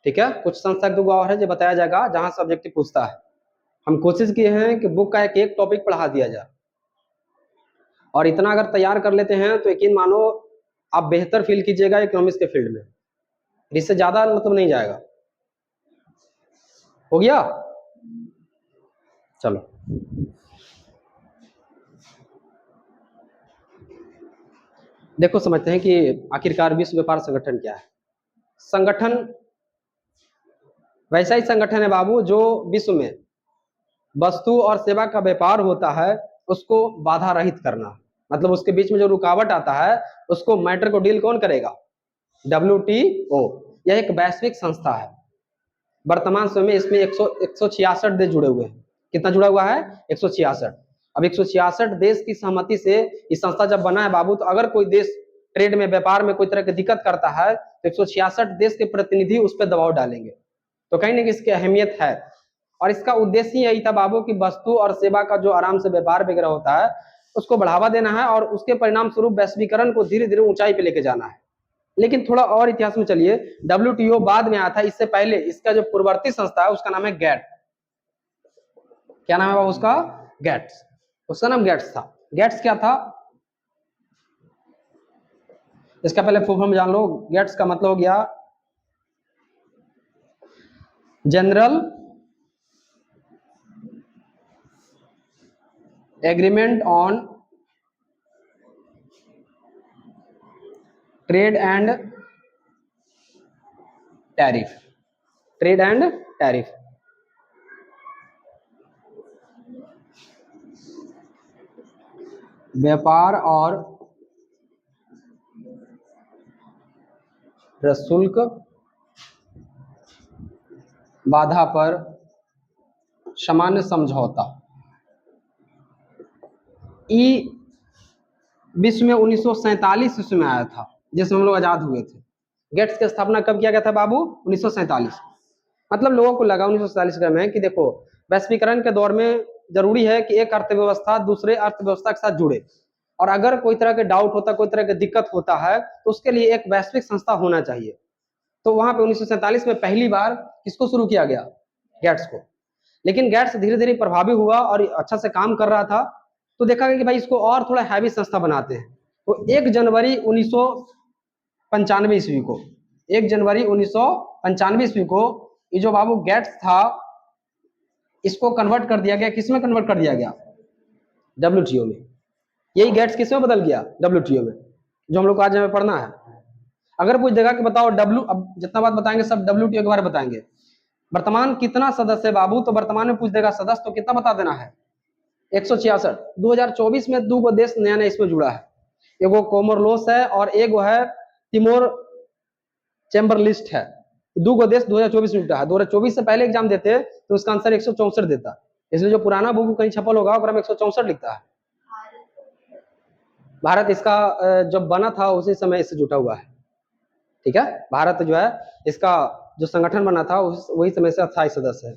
ठीक है। कुछ संस्था दो और है जो बताया जाएगा जहां से ऑब्जेक्टिव पूछता है। हम कोशिश किए हैं कि बुक का एक एक टॉपिक पढ़ा दिया जाए, और इतना अगर तैयार कर लेते हैं तो यकीन मानो आप बेहतर फील कीजिएगा इकोनॉमिक्स के फील्ड में, इससे ज्यादा मतलब नहीं जाएगा। हो गया, चलो देखो समझते हैं कि आखिरकार विश्व व्यापार संगठन क्या है। संगठन वैसा ही संगठन है बाबू जो विश्व में वस्तु और सेवा का व्यापार होता है उसको बाधा रहित करना, मतलब उसके बीच में जो रुकावट आता है उसको मैटर को डील कौन करेगा? WTO। यह एक वैश्विक संस्था है। वर्तमान समय में इसमें 166 देश जुड़े हुए हैं। कितना जुड़ा हुआ है? 166। अब 166 देश की सहमति से ये संस्था जब बना है बाबू, तो अगर कोई देश ट्रेड में व्यापार में कोई तरह की दिक्कत करता है तो 166 देश के प्रतिनिधि उस पर दबाव डालेंगे। तो कहीं ना कहीं इसकी अहमियत है, और इसका उद्देश्य यही था बाबू कि वस्तु और सेवा का जो आराम से व्यापार वगैरह होता है उसको बढ़ावा देना है और उसके परिणाम स्वरूप वैश्वीकरण को धीरे धीरे ऊंचाई पे लेके जाना है। लेकिन थोड़ा और इतिहास में चलिए, WTO बाद में आया था, इससे पहले इसका जो पूर्ववर्ती संस्था है उसका नाम है गैट। क्या नाम है उसका? गैट्स। उसका नाम गैट्स था। गैट्स क्या था? इसका पहले फुल फॉर्म जान लो। गैट्स का मतलब हो गया general agreement on trade and tariff. Trade and tariff. व्यापार और प्रशुल्क बाधा पर सामान्य समझौता। ई विश्व में 1947 ईस्वी में आया था, जिसमें हम लोग आजाद हुए थे। गेट्स की स्थापना कब किया गया था बाबू? 1947। मतलब लोगों को लगा 1947 में कि देखो वैश्वीकरण के दौर में जरूरी है कि एक अर्थव्यवस्था दूसरे अर्थव्यवस्था के साथ जुड़े, और अगर कोई तरह के डाउट होता, कोई तरह की दिक्कत होता है, तो उसके लिए एक वैश्विक संस्था होना चाहिए। तो वहां पे 1947 में पहली बार किसको शुरू किया गया? गैट्स को। लेकिन गैट्स धीरे धीरे प्रभावी हुआ और अच्छा से काम कर रहा था, तो देखा गया कि भाई इसको और थोड़ा हैवी संस्था बनाते हैं। तो 1 जनवरी 1995 ईस्वी को 1 जनवरी 1995 ईस्वी को ये जो बाबू गैट्स था, इसको कन्वर्ट कर दिया गया। किसमें कन्वर्ट कर दिया गया? WTO में। यही गैट्स किसमें बदल गया? WTO में, जो हम लोग को आज हमें पढ़ना है। अगर पूछ देगा कि बताओ अब जितना बात बताएंगे सब WTO के बारे में बताएंगे। वर्तमान कितना सदस्य है बाबू? तो वर्तमान में पूछ देगा सदस्य, तो कितना बता देना है? 166। 2024 में 2 देश नया नया इसमें जुड़ा है। एगो कोमोरोस है और एक वो है तिमोर चैम्बरलिस्ट है। 2 देश 2024 में जुड़ा है। 2024 से पहले एग्जाम देते तो उसका आंसर 164 देता। इसलिए जो पुराना बुक कहीं छपल होगा उसमें 164 लिखता है। भारत इसका जब बना था उसी समय इससे जुटा हुआ है। ठीक है, भारत जो है इसका जो संगठन बना था वही समय से 28 सदस्य है।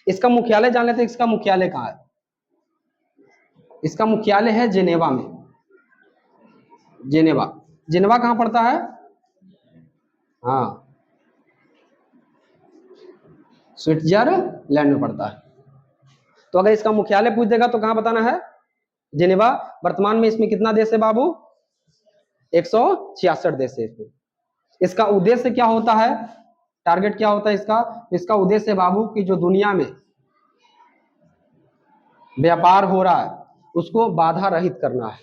इसका मुख्यालय जान लेते हैं। इसका मुख्यालय कहाँ है? इसका मुख्यालय है जेनेवा में। जेनेवा। जेनेवा कहाँ पड़ता है? हाँ, स्विट्जरलैंड में पड़ता है। तो अगर इसका मुख्यालय पूछ देगा तो कहाँ बताना है? जेनेवा। वर्तमान में इसमें कितना देश है बाबू? 166 देश है इसमें। इसका उद्देश्य क्या होता है? टारगेट क्या होता है इसका? इसका उद्देश्य है बाबू कि जो दुनिया में व्यापार हो रहा है उसको बाधा रहित करना है।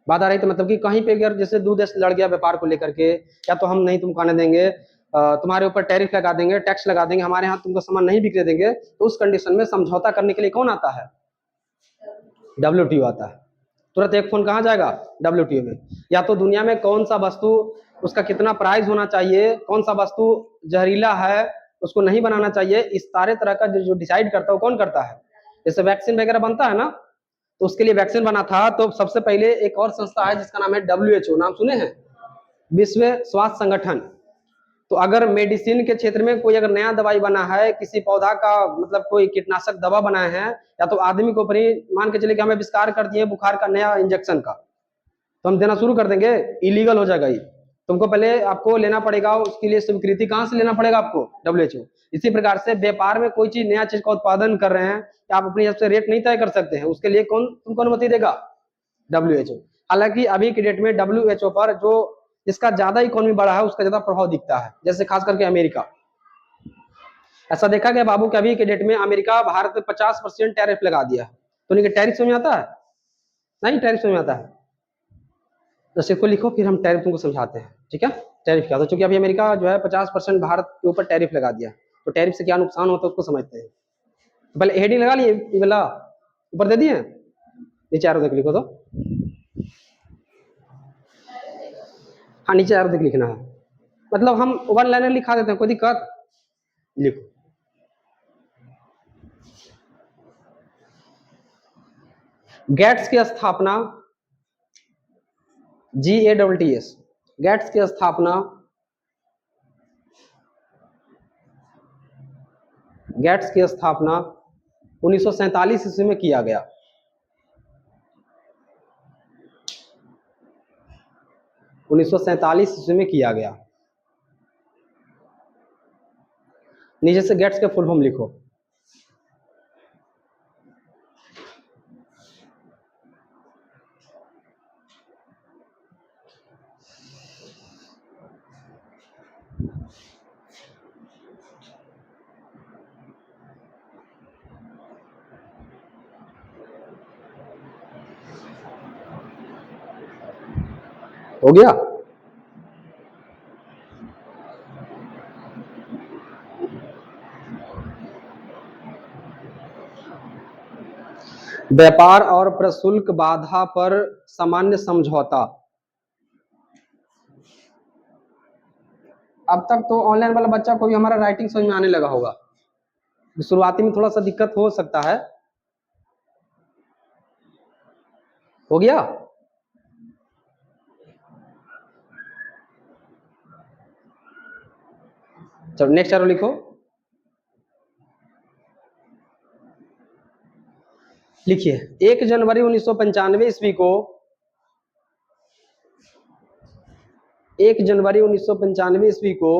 बाधा रहित मतलब कि कहीं पे अगर जैसे 2 देश लड़ गया व्यापार को लेकर के, या तो हम नहीं तुमको आने देंगे, तुम्हारे ऊपर टैरिफ लगा देंगे, टैक्स लगा देंगे, हमारे यहाँ तुमको सामान नहीं बिकने देंगे, तो उस कंडीशन में समझौता करने के लिए कौन आता है? WTO आता है। तुरंत एक फोन कहाँ जाएगा? WTO में। या तो दुनिया में कौन सा वस्तु उसका कितना प्राइस होना चाहिए, कौन सा वस्तु जहरीला है उसको नहीं बनाना चाहिए, इस सारे तरह का जो डिसाइड करता है वो कौन करता है? जैसे वैक्सीन वगैरह बनता है ना, तो उसके लिए वैक्सीन बना था तो सबसे पहले एक और संस्था है जिसका नाम है WHO। नाम सुने हैं? विश्व स्वास्थ्य संगठन। तो अगर मेडिसिन के क्षेत्र में कोई अगर नया दवाई बना है, किसी पौधा का मतलब कोई कीटनाशक दवा बनाए हैं, या तो आदमी को ऊपर ही मान के चले कि हमें आविष्कार कर दिए बुखार का नया इंजेक्शन का, तो हम देना शुरू कर देंगे? इलीगल हो जाएगा ये। तुमको पहले आपको लेना पड़ेगा, उसके लिए स्वीकृति कहाँ से लेना पड़ेगा आपको? WHO। इसी प्रकार से व्यापार में कोई चीज नया चीज का उत्पादन कर रहे हैं, आप अपनी हिसाब से रेट नहीं तय कर सकते हैं, उसके लिए कौन तुमको अनुमति देगा? WHO। हालांकि अभी की डेट में WHO पर जो जिसका ज्यादा इकोनॉमी बढ़ा है उसका ज्यादा प्रभाव दिखता है, जैसे खास करके अमेरिका। ऐसा देखा गया बाबू कि अभी के डेट में अमेरिका भारत पे 50% टैरिफ लगा दिया है। तो नहीं, टैरिफ समझ आता है? नहीं, टैरिफ समझ आता है तो इसको लिखो, फिर हम टैरिफ तुमको समझाते हैं। ठीक है, टैरिफ क्या? तो चूंकि अभी अमेरिका जो है 50% भारत के ऊपर टैरिफ लगा दिया, तो टैरिफ से क्या नुकसान होता है उसको समझते हैं। तो पहले हेडिंग लगा लिए, ये वाला ऊपर दे दिए, नीचे आरो देख लिखो तो। हाँ, नीचे आरो देख लिखना है, मतलब हम 1 लाइनर लिखा देते हैं, कोई दिक्कत? लिखो। गैट्स की स्थापना GATTS। गैट्स की स्थापना गैट्स की स्थापना 1947 ईस्वी में किया गया। 1947 ईस्वी में किया गया। नीचे से गेट्स के फुल फॉर्म लिखो। हो गया? व्यापार और प्रशुल्क बाधा पर सामान्य समझौता। अब तक तो ऑनलाइन वाला बच्चा को भी हमारा राइटिंग समझ में आने लगा होगा। शुरुआती में थोड़ा सा दिक्कत हो सकता है। हो गया? चलो नेक्स्ट एरो लिखो। लिखिए 1 जनवरी 1995 ईस्वी को 1 जनवरी 1995 ईस्वी को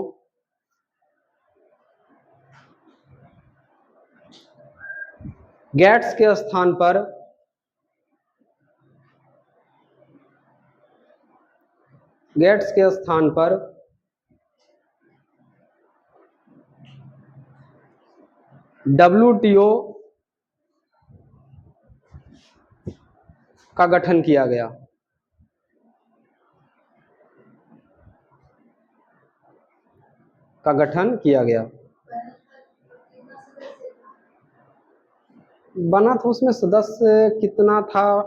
गेट्स के स्थान पर WTO का गठन किया गया। बना था, उसमें सदस्य कितना था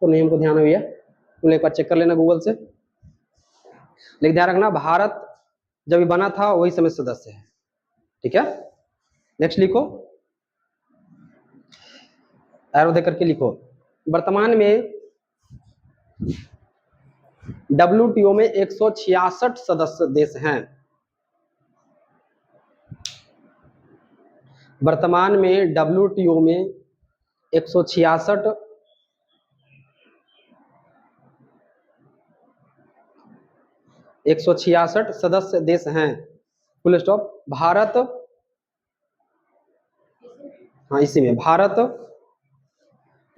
तो नहीं हमको ध्यान है, तुम एक बार चेक कर लेना गूगल से। लेकिन ध्यान रखना भारत जब बना था वही समय सदस्य है। ठीक है, नेक्स्ट लिखो, एरो दे करके लिखो। वर्तमान में WTO में 166 सदस्य देश हैं। वर्तमान में WTO में 166 सदस्य देश हैं। Full stop. भारत, हाँ इसी में भारत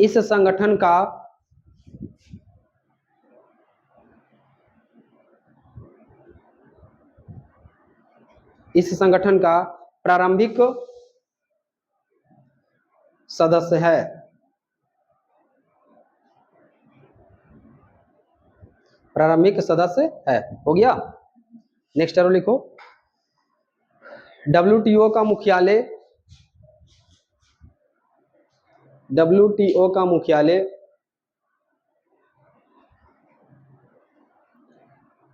इस संगठन का प्रारंभिक सदस्य है। हो गया? नेक्स्ट एरो लिखो। WTO का मुख्यालय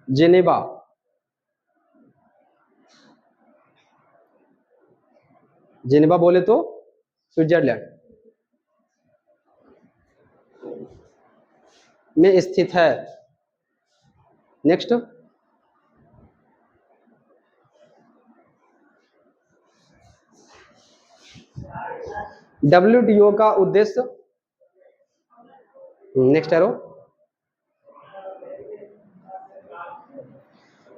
जेनेवा बोले तो स्विट्जरलैंड में स्थित है। नेक्स्ट, WTO का उद्देश्य, नेक्स्ट एरो,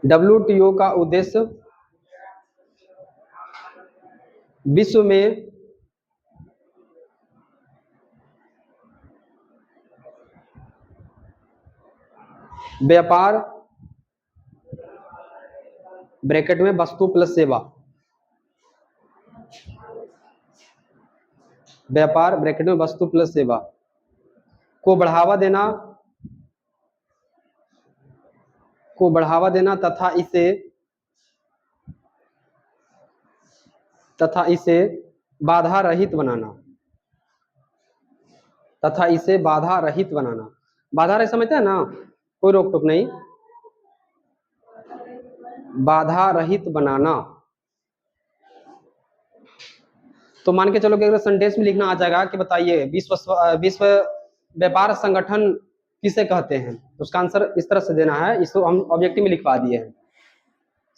WTO का उद्देश्य विश्व में व्यापार ब्रैकेट में वस्तु प्लस सेवा, व्यापार ब्रैकेट में वस्तु प्लस सेवा को बढ़ावा देना तथा इसे बाधा रहित बनाना। बाधा रहित समझते हैं ना, कोई रोक टोक नहीं, बाधा रहित बनाना। तो मान के चलो कि अगर सेंटेंस में लिखना आ जाएगा कि बताइए विश्व व्यापार संगठन किसे कहते हैं, तो उसका आंसर इस तरह से देना है। इसको हम ऑब्जेक्टिव में लिखवा दिए हैं।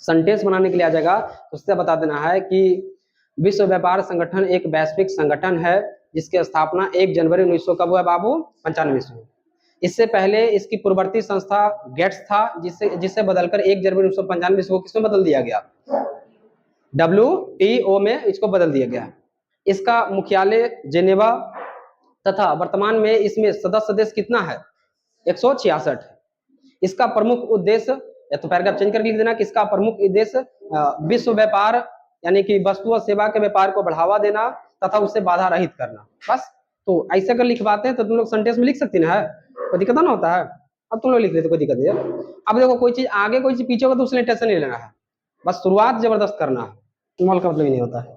सेंटेंस बनाने के लिए आ जाएगा तो उससे बता देना है कि विश्व व्यापार संगठन एक वैश्विक संगठन है जिसकी स्थापना 1 जनवरी 1900 कब हुआ बाबू? 95 ईस्वी। इससे पहले इसकी पूर्ववर्ती संस्था गेट्स था, जिसे बदलकर 1 जनवरी 1995 इसको किसमें बदल दिया गया, WTO में इसको बदल दिया गया। इसका मुख्यालय जेनेवा तथा वर्तमान में इसमें सदस्य देश कितना है, 166। इसका प्रमुख उद्देश्य, या तो पैराग्राफ चेंज करके लिख देना कि इसका प्रमुख उद्देश्य विश्व व्यापार यानी कि वस्तु और सेवा के व्यापार को बढ़ावा देना तथा उससे बाधा रहित करना। बस, तो ऐसे अगर लिखवाते हैं तो तुम लोग सेंटेंस में लिख सकती ना, है कोई दिक्कत ना होता है। अब तुम लोग लिख लेते, कोई दिक्कत नहीं है। अब देखो कोई चीज आगे कोई चीज पीछे होगा तो उसने टेंशन नहीं लेना है, बस शुरुआत जबरदस्त करना है। मॉल का मतलब ही नहीं होता है।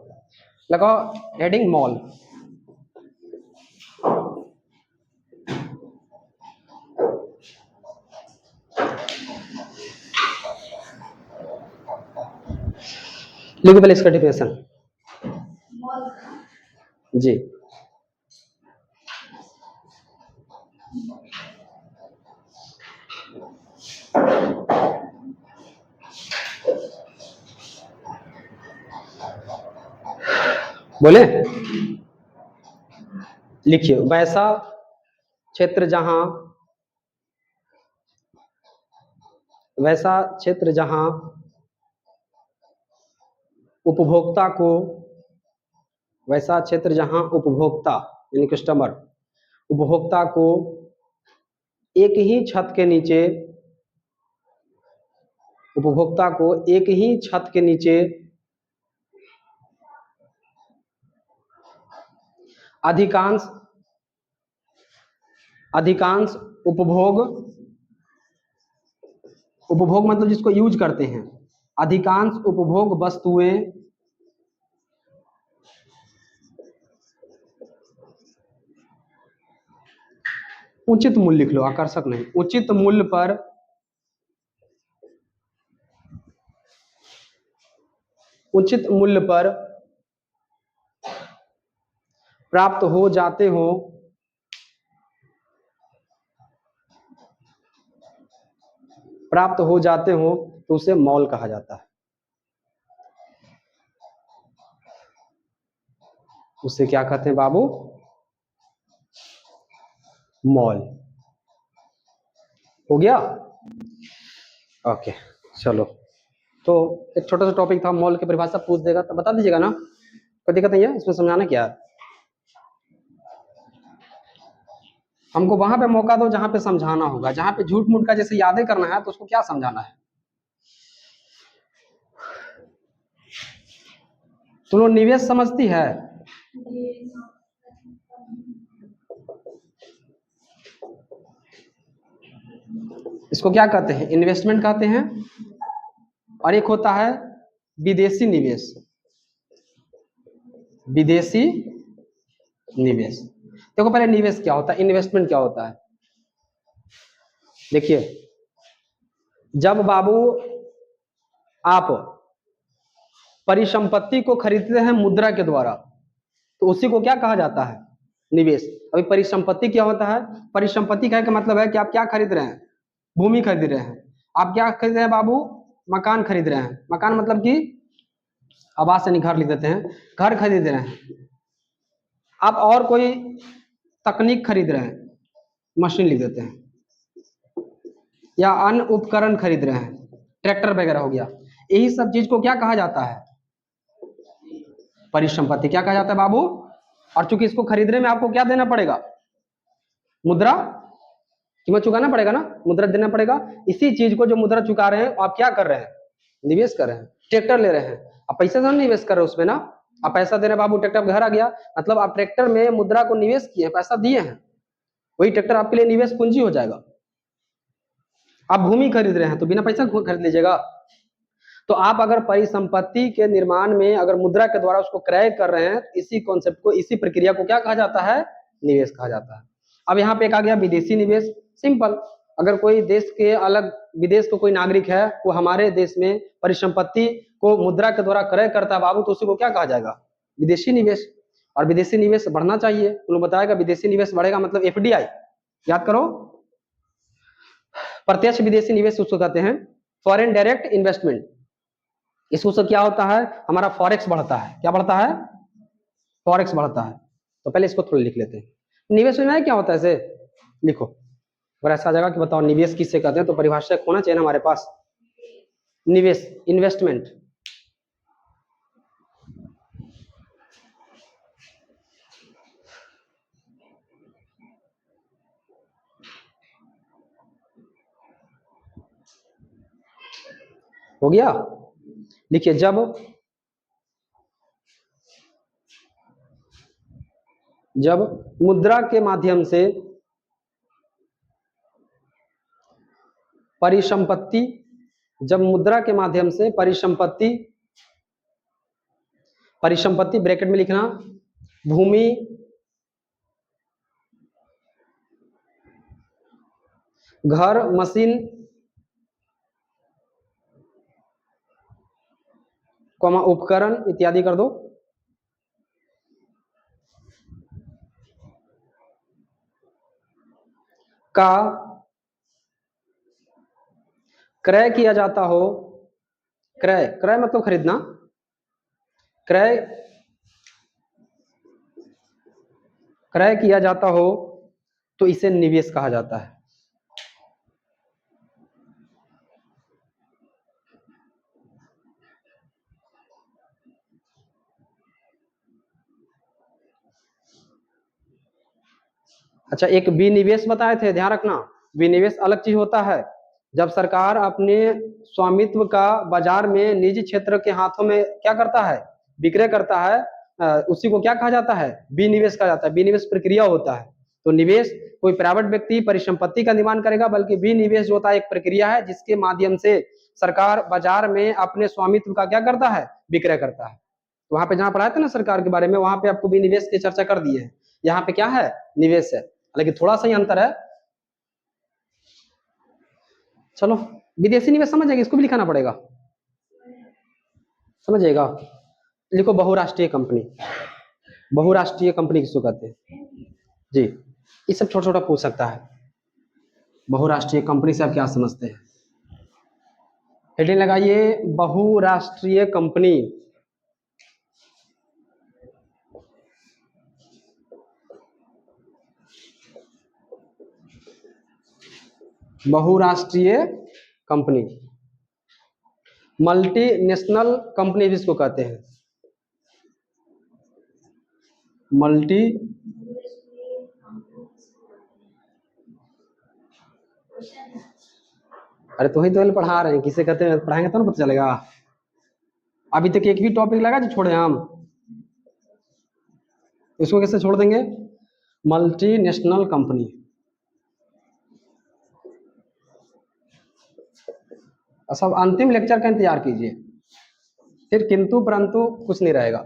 लगाओ हेडिंग मॉल। लिखो पहले इसका डिफिनेशन जी। बोले, लिखिए, वैसा क्षेत्र जहां उपभोक्ता को, वैसा क्षेत्र जहां उपभोक्ता यानी कस्टमर, उपभोक्ता को एक ही छत के नीचे, उपभोक्ता को एक ही छत के नीचे अधिकांश उपभोग मतलब जिसको यूज करते हैं, अधिकांश उपभोग वस्तुएं उचित मूल्य, लिख लो, आकर्षक नहीं, उचित मूल्य पर प्राप्त हो जाते हो, तो उसे मॉल कहा जाता है। उसे क्या कहते हैं बाबू, मॉल। हो गया, ओके। चलो, तो एक छोटा सा टॉपिक था, मॉल की परिभाषा पूछ देगा तो बता दीजिएगा ना, कोई दिक्कत नहीं है। इसमें समझाना क्या है, हमको वहां पे मौका दो जहां पे समझाना होगा। जहां पे झूठ मूठ का जैसे यादें करना है तो उसको क्या समझाना है। तुम लोग निवेश समझती है, इसको क्या कहते हैं, इन्वेस्टमेंट कहते हैं। और एक होता है विदेशी निवेश, विदेशी निवेश। देखो पहले निवेश क्या होता है, इन्वेस्टमेंट क्या होता है। देखिए, जब बाबू आप परिसंपत्ति को खरीदते हैं मुद्रा के द्वारा तो उसी को क्या कहा जाता है, निवेश। अभी परिसंपत्ति क्या होता है, परिसंपत्ति का मतलब है कि आप क्या खरीद रहे हैं, भूमि खरीद रहे हैं। आप क्या खरीद रहे हैं बाबू, मकान खरीद रहे हैं। मकान मतलब कि आवास यानी घर लिख देते हैं, घर खरीद रहे हैं। आप और कोई तकनीक खरीद रहे हैं, मशीन लिख देते हैं, या अन्य उपकरण खरीद रहे हैं, ट्रैक्टर वगैरह हो गया। यही सब चीज को क्या कहा जाता है, परिसंपत्ति। क्या कहा जाता है बाबू। और चूंकि इसको खरीदने में आपको क्या देना पड़ेगा, मुद्रा, कीमत चुकाना पड़ेगा ना, मुद्रा देना पड़ेगा। इसी चीज को जो मुद्रा चुका रहे हैं आप क्या कर रहे हैं, निवेश कर रहे हैं। ट्रैक्टर ले रहे हैं, आप पैसा तो निवेश कर रहे हो उसमें ना, आप पैसा दे रहे हैं बाबू, ट्रैक्टर घर आ गया, मतलब आप ट्रैक्टर में मुद्रा को निवेश किए, पैसा दिए हैं, वही ट्रैक्टर आपके लिए निवेश पूंजी हो जाएगा। आप भूमि खरीद रहे हैं तो बिना पैसा खरीद लीजिएगा। तो आप अगर परिसंपत्ति के निर्माण में अगर मुद्रा के द्वारा उसको क्रय कर रहे हैं, इसी कॉन्सेप्ट को, इसी प्रक्रिया को क्या कहा जाता है, निवेश कहा जाता है। अब यहाँ पे एक आ गया विदेशी निवेश। सिंपल, अगर कोई देश के अलग, विदेश का कोई नागरिक है, वो हमारे देश में परिसंपत्ति को मुद्रा के द्वारा क्रय करता है बाबू, तो उसी को क्या कहा जाएगा, विदेशी निवेश। और विदेशी निवेश बढ़ना चाहिए, उन्होंने बताएगा विदेशी निवेश बढ़ेगा मतलब FDI, याद करो, प्रत्यक्ष विदेशी निवेश उसको कहते हैं, फॉरेन डायरेक्ट इन्वेस्टमेंट। इसको से क्या होता है, हमारा फॉरेक्स बढ़ता है। क्या बढ़ता है, फॉरेक्स बढ़ता है। तो पहले इसको थोड़ा लिख लेते हैं, निवेश योजना क्या होता है, इसे लिखो। और ऐसा आ जाएगा कि बताओ निवेश किससे कहते हैं, तो परिभाषा होना चाहिए ना हमारे पास, निवेश, इन्वेस्टमेंट। हो गया? लिखिए, जब मुद्रा के माध्यम से परिसंपत्ति, जब मुद्रा के माध्यम से परिसंपत्ति, परिसंपत्ति ब्रैकेट में लिखना, भूमि, घर, मशीन, कॉमा उपकरण इत्यादि कर दो, का क्रय किया जाता हो, क्रय, क्रय मतलब खरीदना, क्रय, क्रय किया जाता हो तो इसे निवेश कहा जाता है। अच्छा, एक विनिवेश बताए थे, ध्यान रखना, विनिवेश अलग चीज होता है। जब सरकार अपने स्वामित्व का बाजार में निजी क्षेत्र के हाथों में क्या करता है, विक्रय करता है, उसी को क्या कहा जाता है, विनिवेश कहा जाता है। विनिवेश प्रक्रिया होता है। तो निवेश कोई प्राइवेट व्यक्ति परिसंपत्ति का निर्माण करेगा, बल्कि विनिवेश जो होता है एक प्रक्रिया है जिसके माध्यम से सरकार बाजार में अपने स्वामित्व का क्या करता है, विक्रय करता है। तो वहां पे जहां पढ़ाया था ना सरकार के बारे में, वहां पे आपको विनिवेश की चर्चा कर दिए है। यहाँ पे क्या है, निवेश है, लेकिन थोड़ा सा ही अंतर है। चलो, विदेशी निवेश समझ जाएगा, इसको भी लिखाना पड़ेगा, समझ जाएगा। लिखो बहुराष्ट्रीय कंपनी, बहुराष्ट्रीय कंपनी किसको कहते हैं जी, ये सब छोटा छोटा पूछ सकता है। बहुराष्ट्रीय कंपनी से आप क्या समझते हैं? हेडिंग लगाइए, बहुराष्ट्रीय कंपनी। बहुराष्ट्रीय कंपनी, मल्टीनेशनल कंपनी भी इसको कहते हैं, मल्टी, अरे तो ही तो पढ़ा रहे हैं, किसे कहते हैं पढ़ाएंगे तो ना पता चलेगा। अभी तक एक भी टॉपिक लगा जो छोड़े हम, इसको कैसे छोड़ देंगे? मल्टीनेशनल कंपनी, सब अंतिम लेक्चर का इंतजार कीजिए, फिर किंतु परंतु कुछ नहीं रहेगा,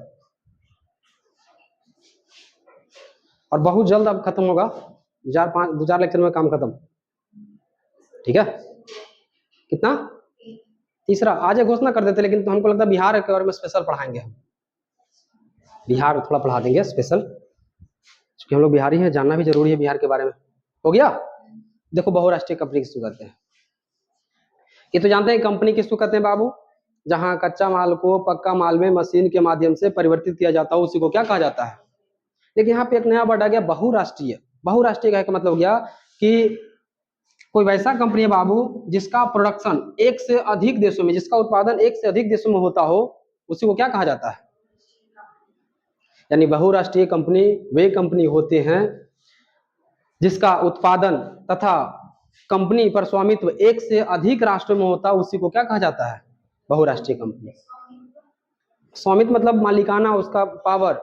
और बहुत जल्द अब खत्म होगा, 2-4 लेक्चर में काम खत्म, ठीक है। कितना? तीसरा। आज घोषणा कर देते, लेकिन तो हमको लगता है बिहार के बारे में स्पेशल पढ़ाएंगे हम, बिहार थोड़ा पढ़ा देंगे स्पेशल, क्योंकि हम लोग बिहारी हैं, जानना भी जरूरी है बिहार के बारे में। हो गया? देखो, बहुराष्ट्रीय कंपनी किसको कहते हैं, ये तो जानते हैं कंपनी किसको कहते हैं बाबू, जहां कच्चा माल को पक्का माल में मशीन के माध्यम से परिवर्तित किया जाता है, उसी को क्या कहा जाता है। लेकिन यहाँ पे एक नया वर्ड आ गया, बहुराष्ट्रीय। बहुराष्ट्रीय का मतलब हो गया कि कोई वैसा कंपनी है बाबू जिसका प्रोडक्शन एक से अधिक देशों में, जिसका उत्पादन एक से अधिक देशों में होता हो, उसी को क्या कहा जाता है। यानी बहुराष्ट्रीय कंपनी वे कंपनी होते हैं जिसका उत्पादन तथा कंपनी पर स्वामित्व एक से अधिक राष्ट्रों में होता है, उसी को क्या कहा जाता है, बहुराष्ट्रीय कंपनी। स्वामित्व मतलब मालिकाना, उसका पावर,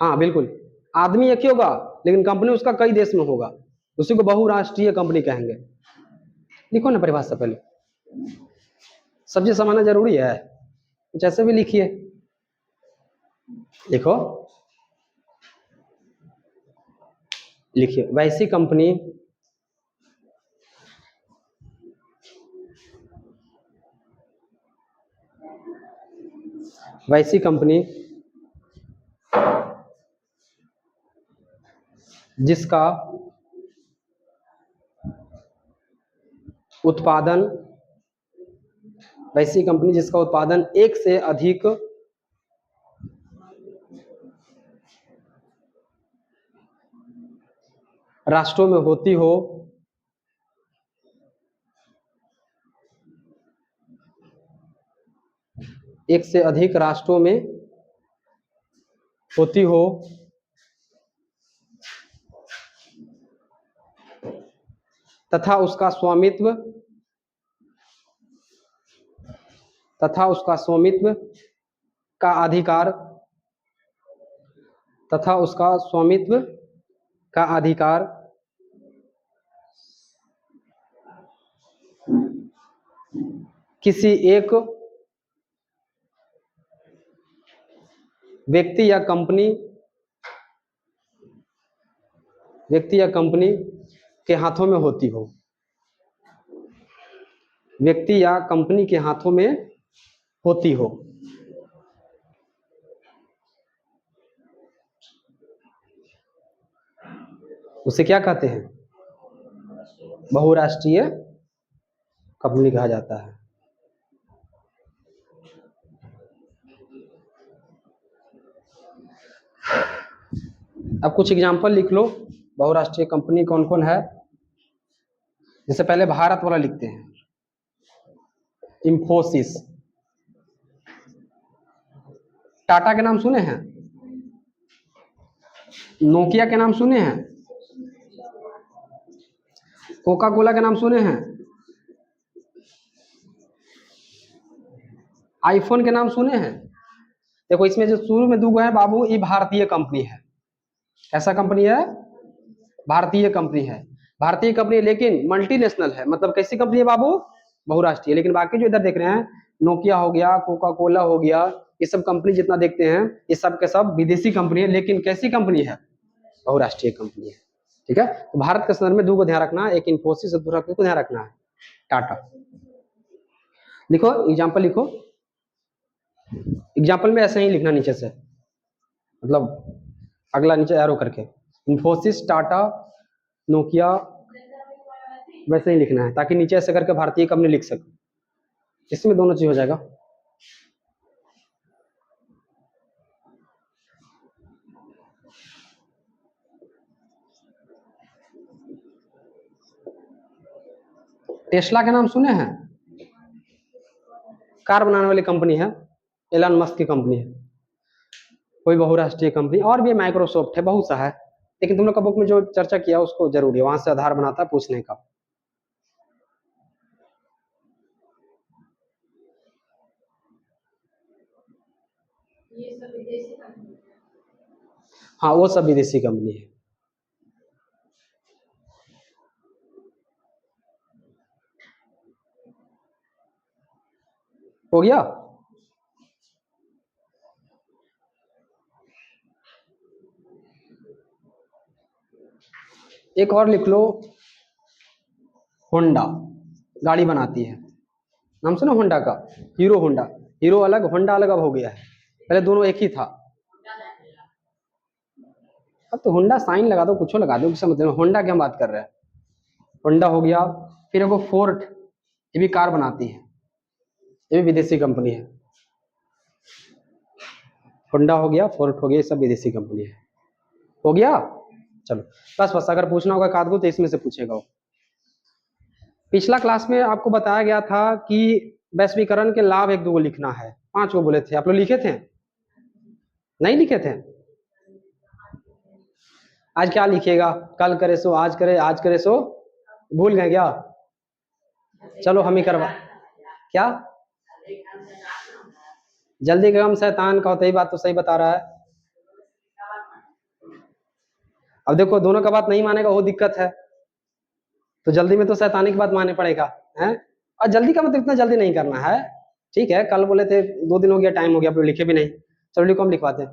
हाँ बिल्कुल, आदमी एक ही होगा लेकिन कंपनी उसका कई देश में होगा, उसी को बहुराष्ट्रीय कंपनी कहेंगे। लिखो ना परिभाषा पहले, सब्जी समाना जरूरी है, कुछ ऐसे भी लिखिए, लिखो, लिखिए, वैसी कंपनी वैसी कंपनी जिसका उत्पादन, वैसी कंपनी जिसका उत्पादन एक से अधिक राष्ट्रों में होती हो, एक से अधिक राष्ट्रों में होती हो, तथा उसका स्वामित्व का अधिकार किसी एक व्यक्ति या कंपनी के हाथों में होती हो, व्यक्ति या कंपनी के हाथों में होती हो। उसे क्या कहते हैं? बहुराष्ट्रीय कंपनी कहा जाता है। अब कुछ एग्जाम्पल लिख लो, बहुराष्ट्रीय कंपनी कौन कौन है। जैसे पहले भारत वाला लिखते हैं, इंफोसिस। टाटा के नाम सुने हैं? नोकिया के नाम सुने हैं? कोका कोला के नाम सुने हैं? आईफोन के नाम सुने हैं? देखो इसमें जो शुरू में दो है बाबू, ये भारतीय कंपनी है। कैसा कंपनी है? भारतीय कंपनी है। भारतीय कंपनी लेकिन मल्टीनेशनल है। मतलब कैसी कंपनी है बाबू? बहुराष्ट्रीय। लेकिन बाकी जो इधर देख रहे हैं, नोकिया हो गया, कोका कोला हो गया, ये सब कंपनी जितना देखते हैं ये सब के सब विदेशी कंपनी है। लेकिन कैसी कंपनी है? बहुराष्ट्रीय कंपनी है। ठीक है, तो भारत के संदर्भ में दो को ध्यान रखना, एक इंफोसिस और दूसरा को ध्यान रखना है टाटा। लिखो एग्जाम्पल, लिखो एग्जाम्पल में ऐसे ही लिखना नीचे से, मतलब अगला नीचे एरो करके, इंफोसिस, टाटा, नोकिया, वैसे ही लिखना है ताकि नीचे ऐसे करके भारतीय कंपनी लिख सके। इसमें दोनों चीज हो जाएगा। टेस्ला के नाम सुने हैं? कार बनाने वाली कंपनी है, एलन मस्क की कंपनी है, कोई बहुराष्ट्रीय कंपनी। और भी माइक्रोसॉफ्ट है, बहुत सा है। लेकिन तुम लोग का बुक में जो चर्चा किया उसको जरूरी है, वहां से आधार बनाता है पूछने का। ये सब विदेशी कंपनी? हाँ, वो सब विदेशी कंपनी है। हो गया? एक और लिख लो, होंडा गाड़ी बनाती है, नाम सुनो होंडा का? Hero Honda. हीरो अलग, होंडा अलग अब हो गया है, पहले दोनों एक ही था। अब तो होंडा साइन लगा दो, कुछ लगा दो, किसी मतलब होंडा की हम बात कर रहे हैं। होंडा हो गया। फिर एगो फोर्ड, ये भी कार बनाती है, ये भी विदेशी कंपनी है। होंडा हो गया, फोर्ड हो गया, ये सब विदेशी कंपनी है। हो गया? चलो बस अगर पूछना होगा एक आध को तो इसमें से पूछेगा वो। पिछला क्लास में आपको बताया गया था कि वैश्वीकरण के लाभ एक दो को लिखना है, 5 को बोले थे, आप लोग लिखे थे? नहीं लिखे थे? आज क्या लिखिएगा? कल करे सो आज करे, आज करे सो भूल गए क्या? चलो हम ही करवा, क्या जल्दी का काम शैतान का होता, ही बात तो सही बता रहा है। अब देखो दोनों का बात नहीं मानेगा वो दिक्कत है, तो जल्दी में तो शैतानी की बात मानने पड़ेगा है। और जल्दी का मतलब इतना जल्दी नहीं करना है, ठीक है? कल बोले थे 2 दिन हो गया, टाइम हो गया, लिखे भी नहीं। चलो लिखो, हम लिखवाते हैं।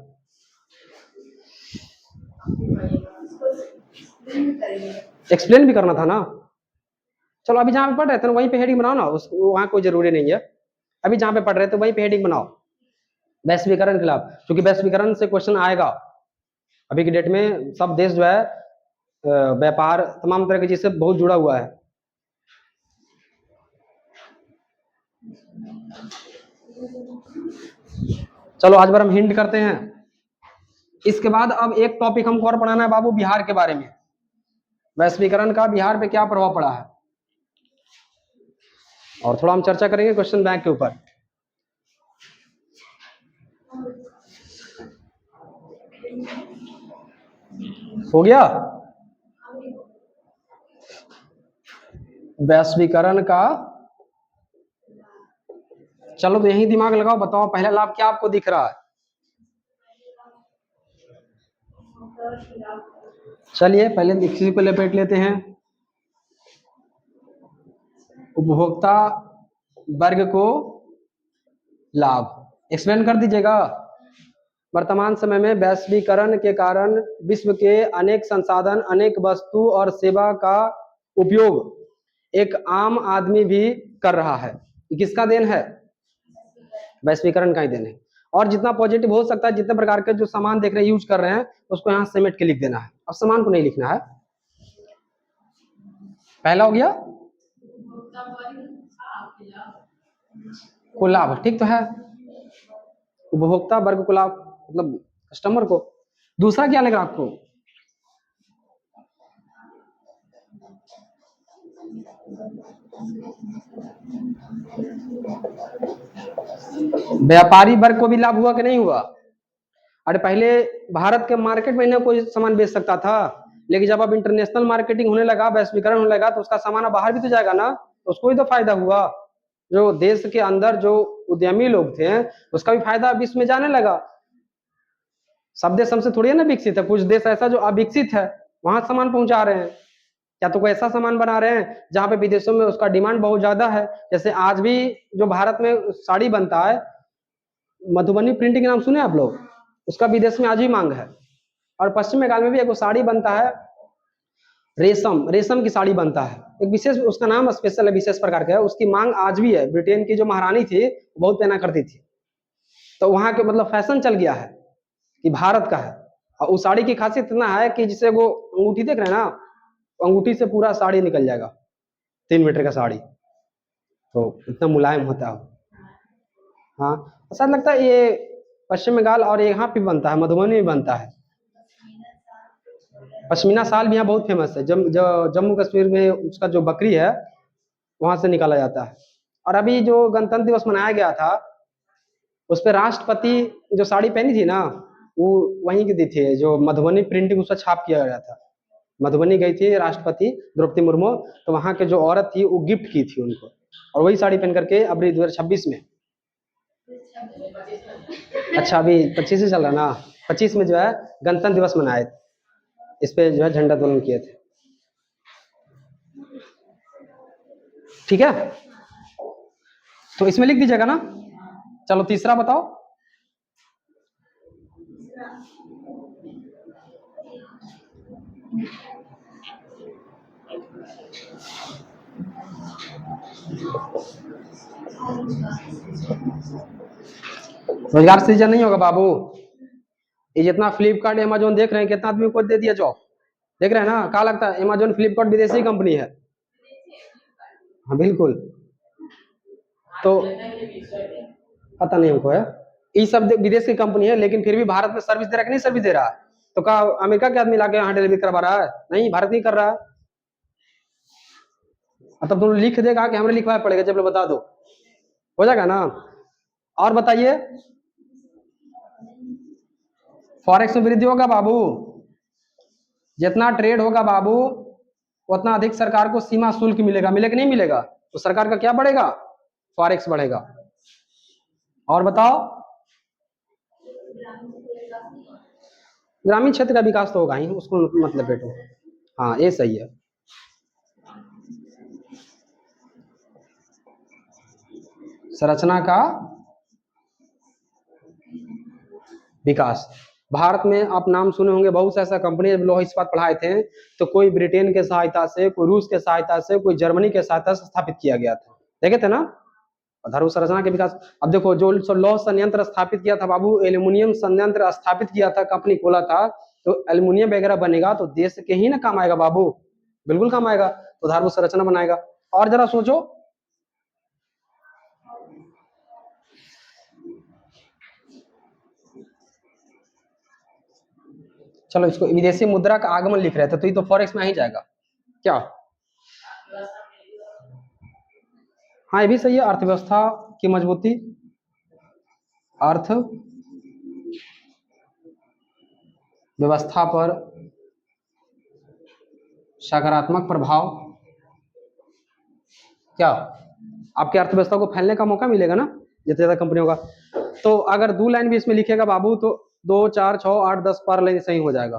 एक्सप्लेन भी करना था ना। चलो अभी जहाँ पे पढ़ रहे थे वहीं पे हेडिंग बनाओ ना, उसको वहां कोई जरूरी नहीं है। अभी जहाँ पे पढ़ रहे थे वहीं पे हेडिंग बनाओ, वैश्वीकरण के खिलाफ, क्योंकि वैश्वीकरण से क्वेश्चन आएगा। अभी की डेट में सब देश जो है व्यापार तमाम तरह की चीज से बहुत जुड़ा हुआ है। चलो आज बार हम हिंट करते हैं। इसके बाद अब एक टॉपिक हमको और पढ़ाना है बाबू, बिहार के बारे में। वैश्वीकरण का बिहार पे क्या प्रभाव पड़ा है? और थोड़ा हम चर्चा करेंगे क्वेश्चन बैंक के ऊपर। हो गया? वैश्वीकरण का, चलो तो यही दिमाग लगाओ, बताओ पहला लाभ क्या आपको दिख रहा है? चलिए पहले इसी को लपेट लेते हैं। उपभोक्ता वर्ग को लाभ एक्सप्लेन कर दीजिएगा। वर्तमान समय में वैश्वीकरण के कारण विश्व के अनेक संसाधन, अनेक वस्तु और सेवा का उपयोग एक आम आदमी भी कर रहा है। ये किसका देन है? वैश्वीकरण का ही देन है। और जितना पॉजिटिव हो सकता है, जितने प्रकार के जो सामान देख रहे हैं, यूज कर रहे हैं, उसको यहाँ समेट के लिख देना है। अब सामान को नहीं लिखना है। पहला हो गया को लाभ, ठीक तो है, उपभोक्ता वर्ग को लाभ मतलब कस्टमर को। दूसरा क्या लगा आपको? व्यापारी वर्ग को भी लाभ हुआ कि नहीं हुआ? अरे पहले भारत के मार्केट में ना कोई सामान बेच सकता था, लेकिन जब अब इंटरनेशनल मार्केटिंग होने लगा, वैश्वीकरण होने लगा, तो उसका सामान अब बाहर भी तो जाएगा ना, तो उसको भी तो फायदा हुआ। जो देश के अंदर जो उद्यमी लोग थे, उसका भी फायदा विश्व में जाने लगा। सब देश हमसे थोड़ी है ना विकसित है, कुछ देश ऐसा जो अविकसित है, वहां सामान पहुंचा रहे हैं। या तो कोई ऐसा सामान बना रहे हैं जहां पे विदेशों में उसका डिमांड बहुत ज्यादा है। जैसे आज भी जो भारत में साड़ी बनता है, मधुबनी प्रिंटिंग नाम सुने आप लोग? उसका विदेश में आज भी मांग है। और पश्चिम बंगाल में भी एक साड़ी बनता है, रेशम, रेशम की साड़ी बनता है, एक विशेष, उसका नाम स्पेशल है, विशेष प्रकार का है, उसकी मांग आज भी है। ब्रिटेन की जो महारानी थी बहुत पहना करती थी, तो वहां के मतलब फैशन चल गया है कि भारत का है। और उस साड़ी की खासियत इतना है कि जिसे वो अंगूठी देख रहे हैं ना, अंगूठी से पूरा साड़ी निकल जाएगा, 3 मीटर का साड़ी, तो इतना मुलायम होता है। हाँ, ऐसा लगता है ये पश्चिम बंगाल और यहाँ पे बनता है, मधुबनी में बनता है। पश्मीना शाल भी यहाँ बहुत फेमस है। जम्मू कश्मीर में उसका जो बकरी है वहां से निकाला जाता है। और अभी जो गणतंत्र दिवस मनाया गया था, उस पर राष्ट्रपति जो साड़ी पहनी थी ना, वो वहीं की दी थी, जो मधुबनी प्रिंटिंग उसका छाप किया गया था। मधुबनी गई थी राष्ट्रपति द्रौपदी मुर्मू, तो वहां के जो औरत थी वो गिफ्ट की थी उनको, और वही साड़ी पहन करके अभी 2026 में, अच्छा अभी 25 से चल रहा ना, 25 में जो है गणतंत्र दिवस मनाए, इस पे जो है झंडा तोलन किए थे। ठीक है, तो इसमें लिख दीजिएगा ना। चलो तीसरा बताओ। रोजगार सृजन नहीं होगा बाबू। ये जितना फ्लिपकार्ट अमेजोन देख रहे हैं, कितना आदमी को दे दिया जॉब, देख रहे हैं ना? क्या लगता है अमेजोन फ्लिपकार्ट विदेशी कंपनी है? हाँ बिल्कुल। तो पता नहीं हमको है, ये सब विदेश की कंपनी है, लेकिन फिर भी भारत में सर्विस दे रहा है कि नहीं सर्विस दे रहा है? तो क्या अमेरिका के आदमी लाके यहाँ डिलीवरी करवा रहा है? नहीं, भारत नहीं कर रहा है। तब तुम लिख देगा कि हमें लिखवाना पड़ेगा, जब बता दो, हो जाएगा ना। और बताइए, फॉरेक्स में वृद्धि होगा बाबू। जितना ट्रेड होगा बाबू, उतना अधिक सरकार को सीमा शुल्क मिलेगा, मिलेगा नहीं मिलेगा? तो सरकार का क्या बढ़ेगा? फॉरेक्स बढ़ेगा। और बताओ, ग्रामीण क्षेत्र का विकास तो होगा ही, उसको मतलब बेटो। हाँ ये सही है। संरचना का विकास, भारत में आप नाम सुने होंगे, बहुत से ऐसा कंपनी, जब लोग इस्पात पढ़ाए थे, तो कोई ब्रिटेन के सहायता से, कोई रूस के सहायता से, कोई जर्मनी के सहायता से स्थापित किया गया था, देखे थे ना? आधार संरचना के विकास। अब देखो, जो लौह संयंत्र स्थापित किया था बाबू, एल्यूमिनियम संयंत्र स्थापित किया था, कंपनी खोला था, तो एल्यूमिनियम वगैरह बनेगा तो देश के ही ना काम आएगा बाबू, बिल्कुल काम आएगा। तो आधारभूत संरचना बनाएगा। और जरा सोचो, चलो इसको विदेशी मुद्रा का आगमन लिख रहे थे, तो ये तो फॉरेक्स में ही जाएगा। क्या? हाँ ये भी सही है, अर्थव्यवस्था की मजबूती, अर्थ व्यवस्था पर सकारात्मक प्रभाव, क्या आपकी अर्थव्यवस्था को फैलने का मौका मिलेगा ना जितने ज्यादा कंपनियों का। तो अगर 2 लाइन भी इसमें लिखेगा बाबू तो 2 4 6 8 10 पर लाइन सही हो जाएगा।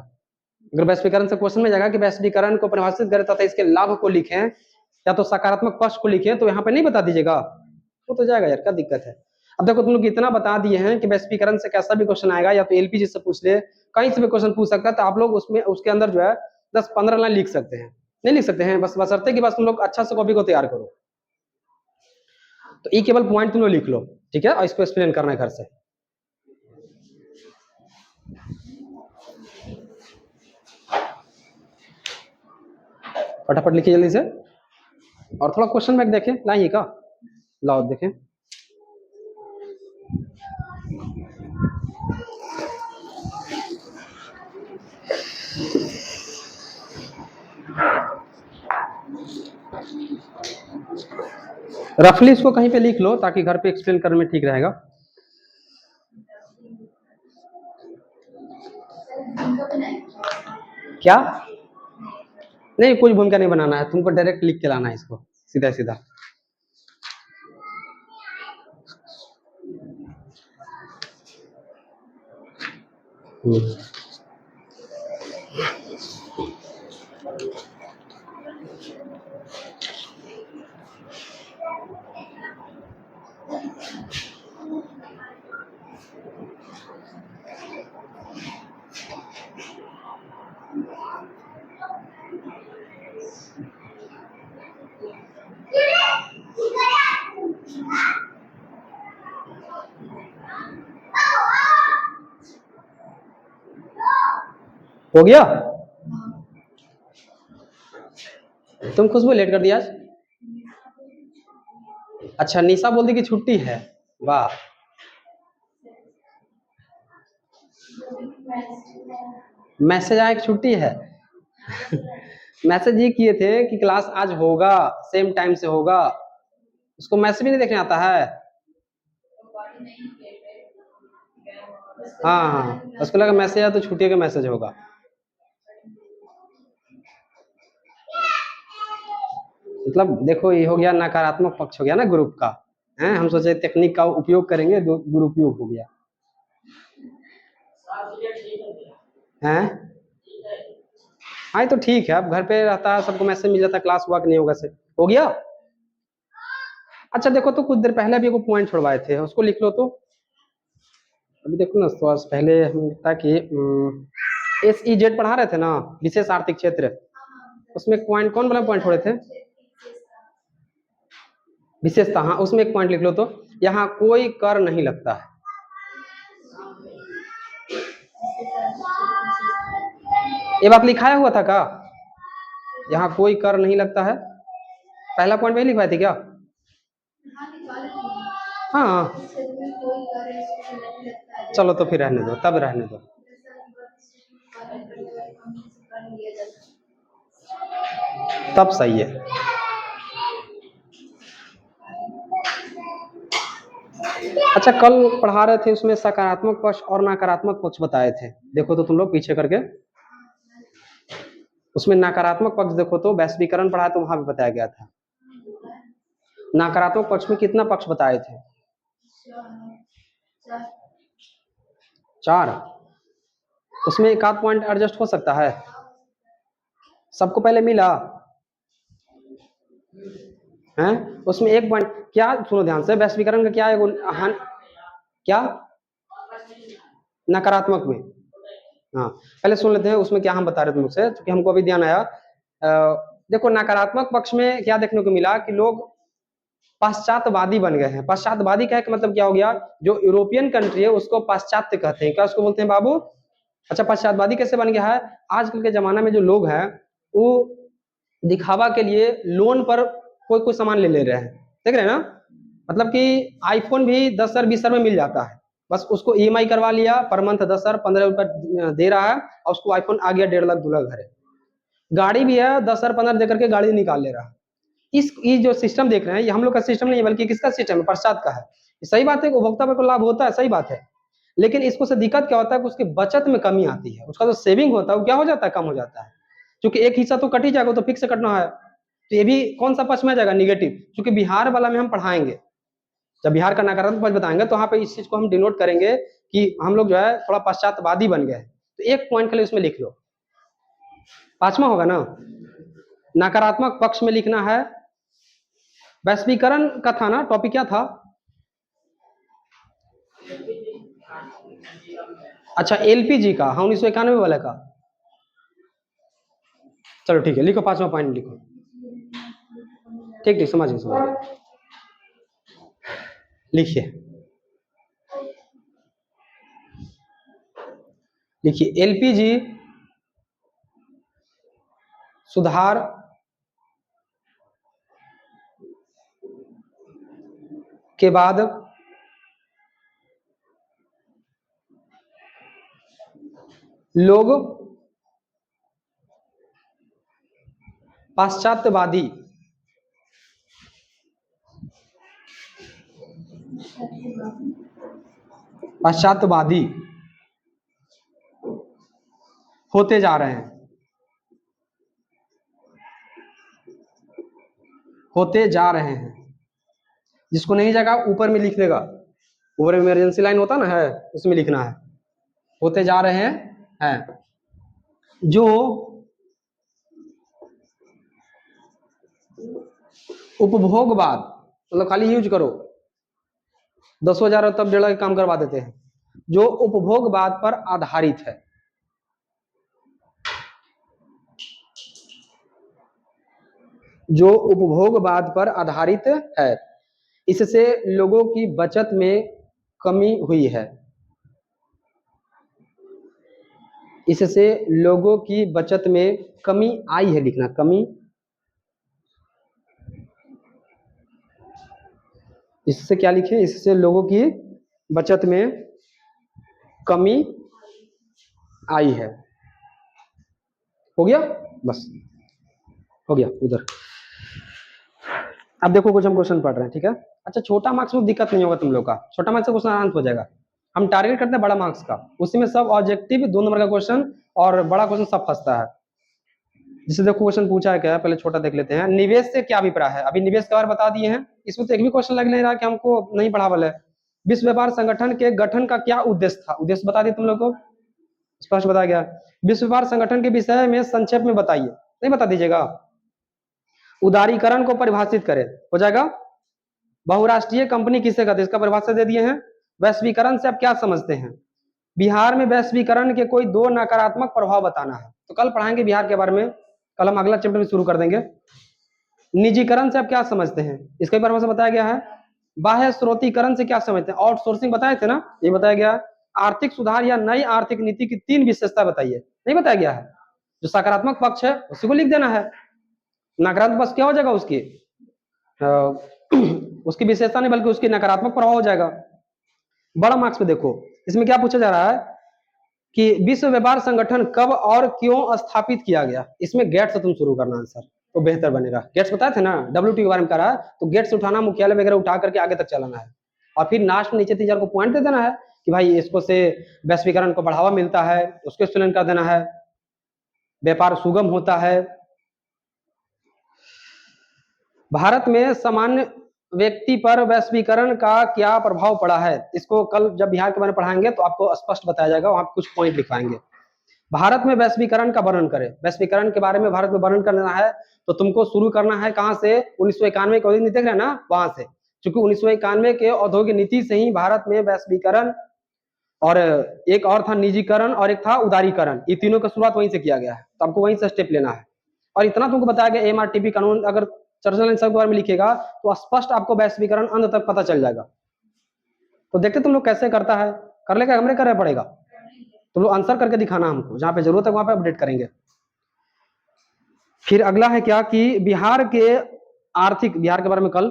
अगर वैश्वीकरण से क्वेश्चन में जाएगा कि वैश्वीकरण को परिभाषित करें तथा इसके लाभ को लिखें या तो सकारात्मक पक्ष को लिखें, तो यहाँ पे नहीं बता दीजिएगा, वो तो जाएगा यार, क्या दिक्कत है। अब देखो तुम लोग इतना बता दिए हैं कि वैश्वीकरण से कैसा भी क्वेश्चन आएगा, या तो एलपीजी से पूछ ले, कहीं से भी क्वेश्चन पूछ सकता है, तो आप लोग उसमें उसके अंदर जो है 10-15 लाइन लिख सकते हैं, नहीं लिख सकते हैं, बस बशर्ते कि बस तुम लोग अच्छा से कॉपी को तैयार करो। तो ये केवल पॉइंट तुम लोग लिख लो, ठीक है, और इसको एक्सप्लेन करना है घर से। फटाफट लिखिए जल्दी से, और थोड़ा क्वेश्चन बैक देखें, लाइए का लाओ देखें। रफली इसको कहीं पे लिख लो ताकि घर पे एक्सप्लेन करने में ठीक रहेगा। क्या? नहीं कुछ भूमिका नहीं बनाना है तुमको, डायरेक्ट लिख के लाना है इसको सीधा सीधा। हो गया? तुम खुशबू लेट कर दिया आज? अच्छा निशा बोल दी कि छुट्टी है, वाह। मैसेज आया कि छुट्टी है। मैसेज ये किए थे कि क्लास आज होगा, सेम टाइम से होगा, उसको मैसेज भी नहीं देखने आता है। हाँ हाँ उसको लगा मैसेज आया तो छुट्टी का मैसेज होगा। मतलब देखो ये हो गया नकारात्मक पक्ष हो गया ना ग्रुप का, हैं हम सोचे तकनीक का उपयोग करेंगे, दुरुपयोग हो गया हैं। हाँ तो ठीक है, अब घर पे रहता है सबको मैसेज मिल जाता है क्लास हुआ कि नहीं होगा से, हो गया। अच्छा देखो तो कुछ देर पहले भी एक पॉइंट छोड़वाए थे उसको लिख लो तो। अभी देखो ना तो पहले हम था कि SEZ पढ़ा रहे थे ना, विशेष आर्थिक क्षेत्र, उसमें पॉइंट कौन वाला पॉइंट छोड़े थे? विशेषता, हाँ उसमें एक पॉइंट लिख लो तो, यहाँ कोई कर नहीं लगता है। ये बात लिखाया हुआ था का? यहाँ कोई कर नहीं लगता है, पहला पॉइंट वही लिखवाए थे क्या? हाँ चलो तो फिर रहने दो, तब रहने दो। तब सही है। अच्छा कल पढ़ा रहे थे उसमें सकारात्मक पक्ष और नकारात्मक पक्ष बताए थे, देखो तो तुम लोग पीछे करके, उसमें नकारात्मक पक्ष देखो तो वैश्वीकरण पढ़ा तो वहां भी बताया गया था। नकारात्मक पक्ष में कितना पक्ष बताए थे? 4। उसमें एक आध पॉइंट एडजस्ट हो सकता है, सबको पहले मिला है उसमें एक पॉइंट क्या, सुनो ध्यान से, वैश्वीकरण का क्या है क्या नकारात्मक में, हाँ पहले सुन लेते हैं उसमें क्या हम बता रहे थे मुझसे, क्योंकि हमको अभी ध्यान आया। देखो नकारात्मक पक्ष में क्या देखने को मिला कि लोग पाश्चात्यवादी बन गए हैं। पाश्चात्यवादी का मतलब क्या हो गया, जो यूरोपियन कंट्री है उसको पाश्चात्य कहते हैं, क्या उसको बोलते हैं बाबू? अच्छा पाश्चात्यवादी कैसे बन गया है, आजकल के जमाना में जो लोग हैं वो दिखावा के लिए लोन पर कोई कोई सामान ले रहे हैं, देख रहे हैं ना, मतलब कि आईफोन भी 10,000 20,000 में मिल जाता है, बस उसको EMI करवा लिया, पर मंथ 10,000 15 रुपये दे रहा है और उसको आईफोन आ गया 1.5 लाख 2 लाख घर है। गाड़ी भी है 10,000 15,000 दे करके गाड़ी निकाल ले रहा है। ये जो सिस्टम देख रहे हैं ये हम लोग का सिस्टम नहीं है, बल्कि किसका सिस्टम है? प्रसाद का है। सही बात है कि उपभोक्ता को लाभ होता है, सही बात है, लेकिन इसको से दिक्कत क्या होता है कि उसकी बचत में कमी आती है, उसका जो सेविंग होता है वो क्या हो जाता है? कम हो जाता है, क्योंकि एक हिस्सा तो कट ही जाएगा, तो फिक्स से कटना है। तो ये भी कौन सा पक्ष में आ जाएगा? निगेटिव। क्योंकि बिहार वाला में हम पढ़ाएंगे, जब बिहार का नकारात्मक पक्ष बताएंगे तो वहां पे इस चीज को हम डिनोट करेंगे कि हम लोग जो है थोड़ा पश्चातवादी बन गए। तो एक पॉइंट के लिए उसमें लिख लो, 5वां होगा ना, नकारात्मक पक्ष में लिखना है। वैश्वीकरण का था ना टॉपिक, क्या था? अच्छा, एलपीजी का, हाँ 1991 वाले का। चलो ठीक है, लिखो 5वां पॉइंट लिखो। ठीक ठीक, समझ गए। लिखिए लिखिए, एलपीजी सुधार के बाद लोग पाश्चात्यवादी होते जा रहे हैं, होते जा रहे हैं। जिसको नहीं जाएगा ऊपर में लिख देगा, ऊपर में इमरजेंसी लाइन होता ना है, उसमें लिखना है होते जा रहे हैं जो उपभोगवाद, मतलब खाली यूज करो, 10,000 तब 1.5 काम करवा देते हैं, जो उपभोगवाद पर आधारित है। जो उपभोगवाद पर आधारित है, इससे लोगों की बचत में कमी हुई है। इससे लोगों की बचत में कमी आई है, लिखना कमी। इससे क्या लिखे? इससे लोगों की बचत में कमी आई है। हो गया, बस हो गया उधर। अब देखो कुछ हम क्वेश्चन पढ़ रहे हैं, ठीक है? अच्छा, छोटा मार्क्स में दिक्कत नहीं होगा तुम लोग का, छोटा मार्क्स का क्वेश्चन आराम से हो जाएगा। हम टारगेट करते हैं बड़ा मार्क्स का, उसी में सब ऑब्जेक्टिव 2 नंबर का क्वेश्चन और बड़ा क्वेश्चन सब फंसता है। जिससे देखो क्वेश्चन पूछा है क्या, पहले छोटा देख लेते हैं। निवेश से क्या अभिप्राय है? अभी निवेश के बारे में बता दिए हैं, इसमें तो एक भी क्वेश्चन लग नहीं रहा कि हमको नहीं पढ़ावल है। विश्व व्यापार संगठन के गठन का क्या उद्देश्य था? उद्देश्य बता दिए तुम लोग को, स्पष्ट बताया गया। विश्व व्यापार संगठन के विषय में संक्षेप में बताइए, नहीं बता दीजिएगा। उदारीकरण को परिभाषित करें, हो जाएगा। बहुराष्ट्रीय कंपनी किसे कहते हैं, इसका परिभाषा दे दिए हैं। वैश्वीकरण से आप क्या समझते हैं? बिहार में वैश्वीकरण के कोई 2 नकारात्मक प्रभाव बताना है, तो कल पढ़ाएंगे बिहार के बारे में, कल हम अगला चैप्टर में शुरू कर देंगे। निजीकरण से आप क्या समझते हैं, इसका भी परिभाषा बताया गया है। बाह्य स्रोतीकरण से क्या समझते हैं? आउटसोर्सिंग बताए थे ना, ये बताया गया। आर्थिक सुधार या नई आर्थिक नीति की 3 विशेषता बताइए, नहीं बताया गया है। जो सकारात्मक पक्ष है उसी को लिख देना है, नकारात्मक पक्ष क्या हो जाएगा उसकी उसकी विशेषता नहीं बल्कि उसकी नकारात्मक प्रभाव हो जाएगा। बड़ा मार्क्स में देखो इसमें क्या पूछा जा रहा है कि विश्व व्यापार संगठन कब और क्यों स्थापित किया गया। इसमें गेट से तुम शुरू करना आंसर, तो बेहतर बनेगा। गेट्स बताए थे ना, WTO के बारे में करा है, तो गेट्स उठाना, मुख्यालय वगैरह उठा करके आगे तक चलाना है, और फिर लास्ट में नीचे टीचर को पॉइंट दे देना है कि भाई इसको से वैश्वीकरण को बढ़ावा मिलता है, उसको एक्सप्लेन कर देना है, व्यापार सुगम होता है। भारत में सामान्य व्यक्ति पर वैश्वीकरण का क्या प्रभाव पड़ा है? इसको कल जब बिहार के बारे में पढ़ाएंगे तो आपको स्पष्ट बताया जाएगा, वहां कुछ पॉइंट लिखवाएंगे। भारत में वैश्वीकरण का वर्णन करें, वैश्वीकरण के बारे में भारत में वर्णन करना है तो तुमको शुरू करना है कहां से? 1991 के औद्योगिक नीति देख रहे हैं ना, वहां से। क्योंकि 1991 के औद्योगिक नीति से ही भारत में वैश्वीकरण और एक और था निजीकरण और एक था उदारीकरण, ये तीनों का शुरुआत वहीं से किया गया है, तो आपको वहीं से स्टेप लेना है। और इतना तुमको बताया गया MRTP कानून, अगर चर्चा लाइन सब के बारे में लिखेगा तो स्पष्ट आपको वैश्वीकरण अंत तक पता चल जाएगा। तो देखते तुम लोग कैसे करता है, कर लेगा, हमने करना पड़ेगा। तुम लोग आंसर करके दिखाना हमको, जहां पे जरूरत है वहां पे अपडेट करेंगे। फिर अगला है क्या कि बिहार के आर्थिक, बिहार के बारे में कल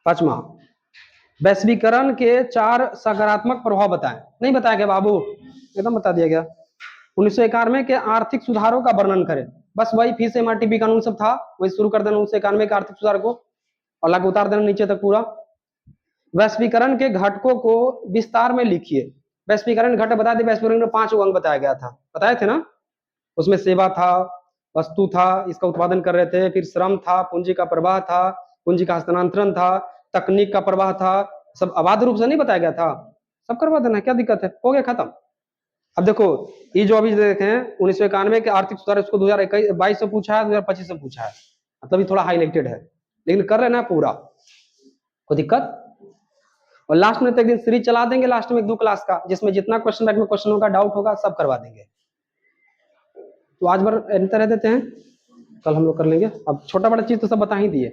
5वां, वैश्वीकरण के 4 सकारात्मक प्रभाव बताएं, नहीं बताया गया बाबू, एकदम बता दिया गया। 1991 के आर्थिक सुधारों का वर्णन करें। बस वही फिर से MRTP कानून सब था, वही शुरू कर देना 1991 के आर्थिक सुधार को और लागू उतार देना नीचे तक पूरा। वैश्वीकरण के घटकों को विस्तार में लिखिए। वैश्वीकरण घटक बता दें, वैश्वीकरण में 5 अंग बताया गया था, बताए थे ना। उसमें सेवा था, वस्तु था, इसका उत्पादन कर रहे थे, फिर श्रम था, पूंजी का प्रवाह था, पूंजी का हस्तांतरण था, तकनीक का प्रवाह था। सब अबाध रूप से नहीं बताया गया था, सब करवा देना, क्या दिक्कत है, हो गया खत्म। अब देखो ये जो अभी देखें 1991 के आर्थिक सुधार, इसको 2022 से पूछा है, 2025 से पूछा है, मतलब ये थोड़ा हाईलाइटेड है, लेकिन कर लेना पूरा, कोई दिक्कत। और लास्ट में तो एक दिन सीरीज चला देंगे, लास्ट में 1-2 क्लास का, जिसमें जितना क्वेश्चन बैंक में क्वेश्चन होगा, डाउट होगा, सब करवा देंगे। तो आज भर इतना रह देते हैं, कल हम लोग कर लेंगे। अब छोटा बड़ा चीज तो सब बता ही दिए।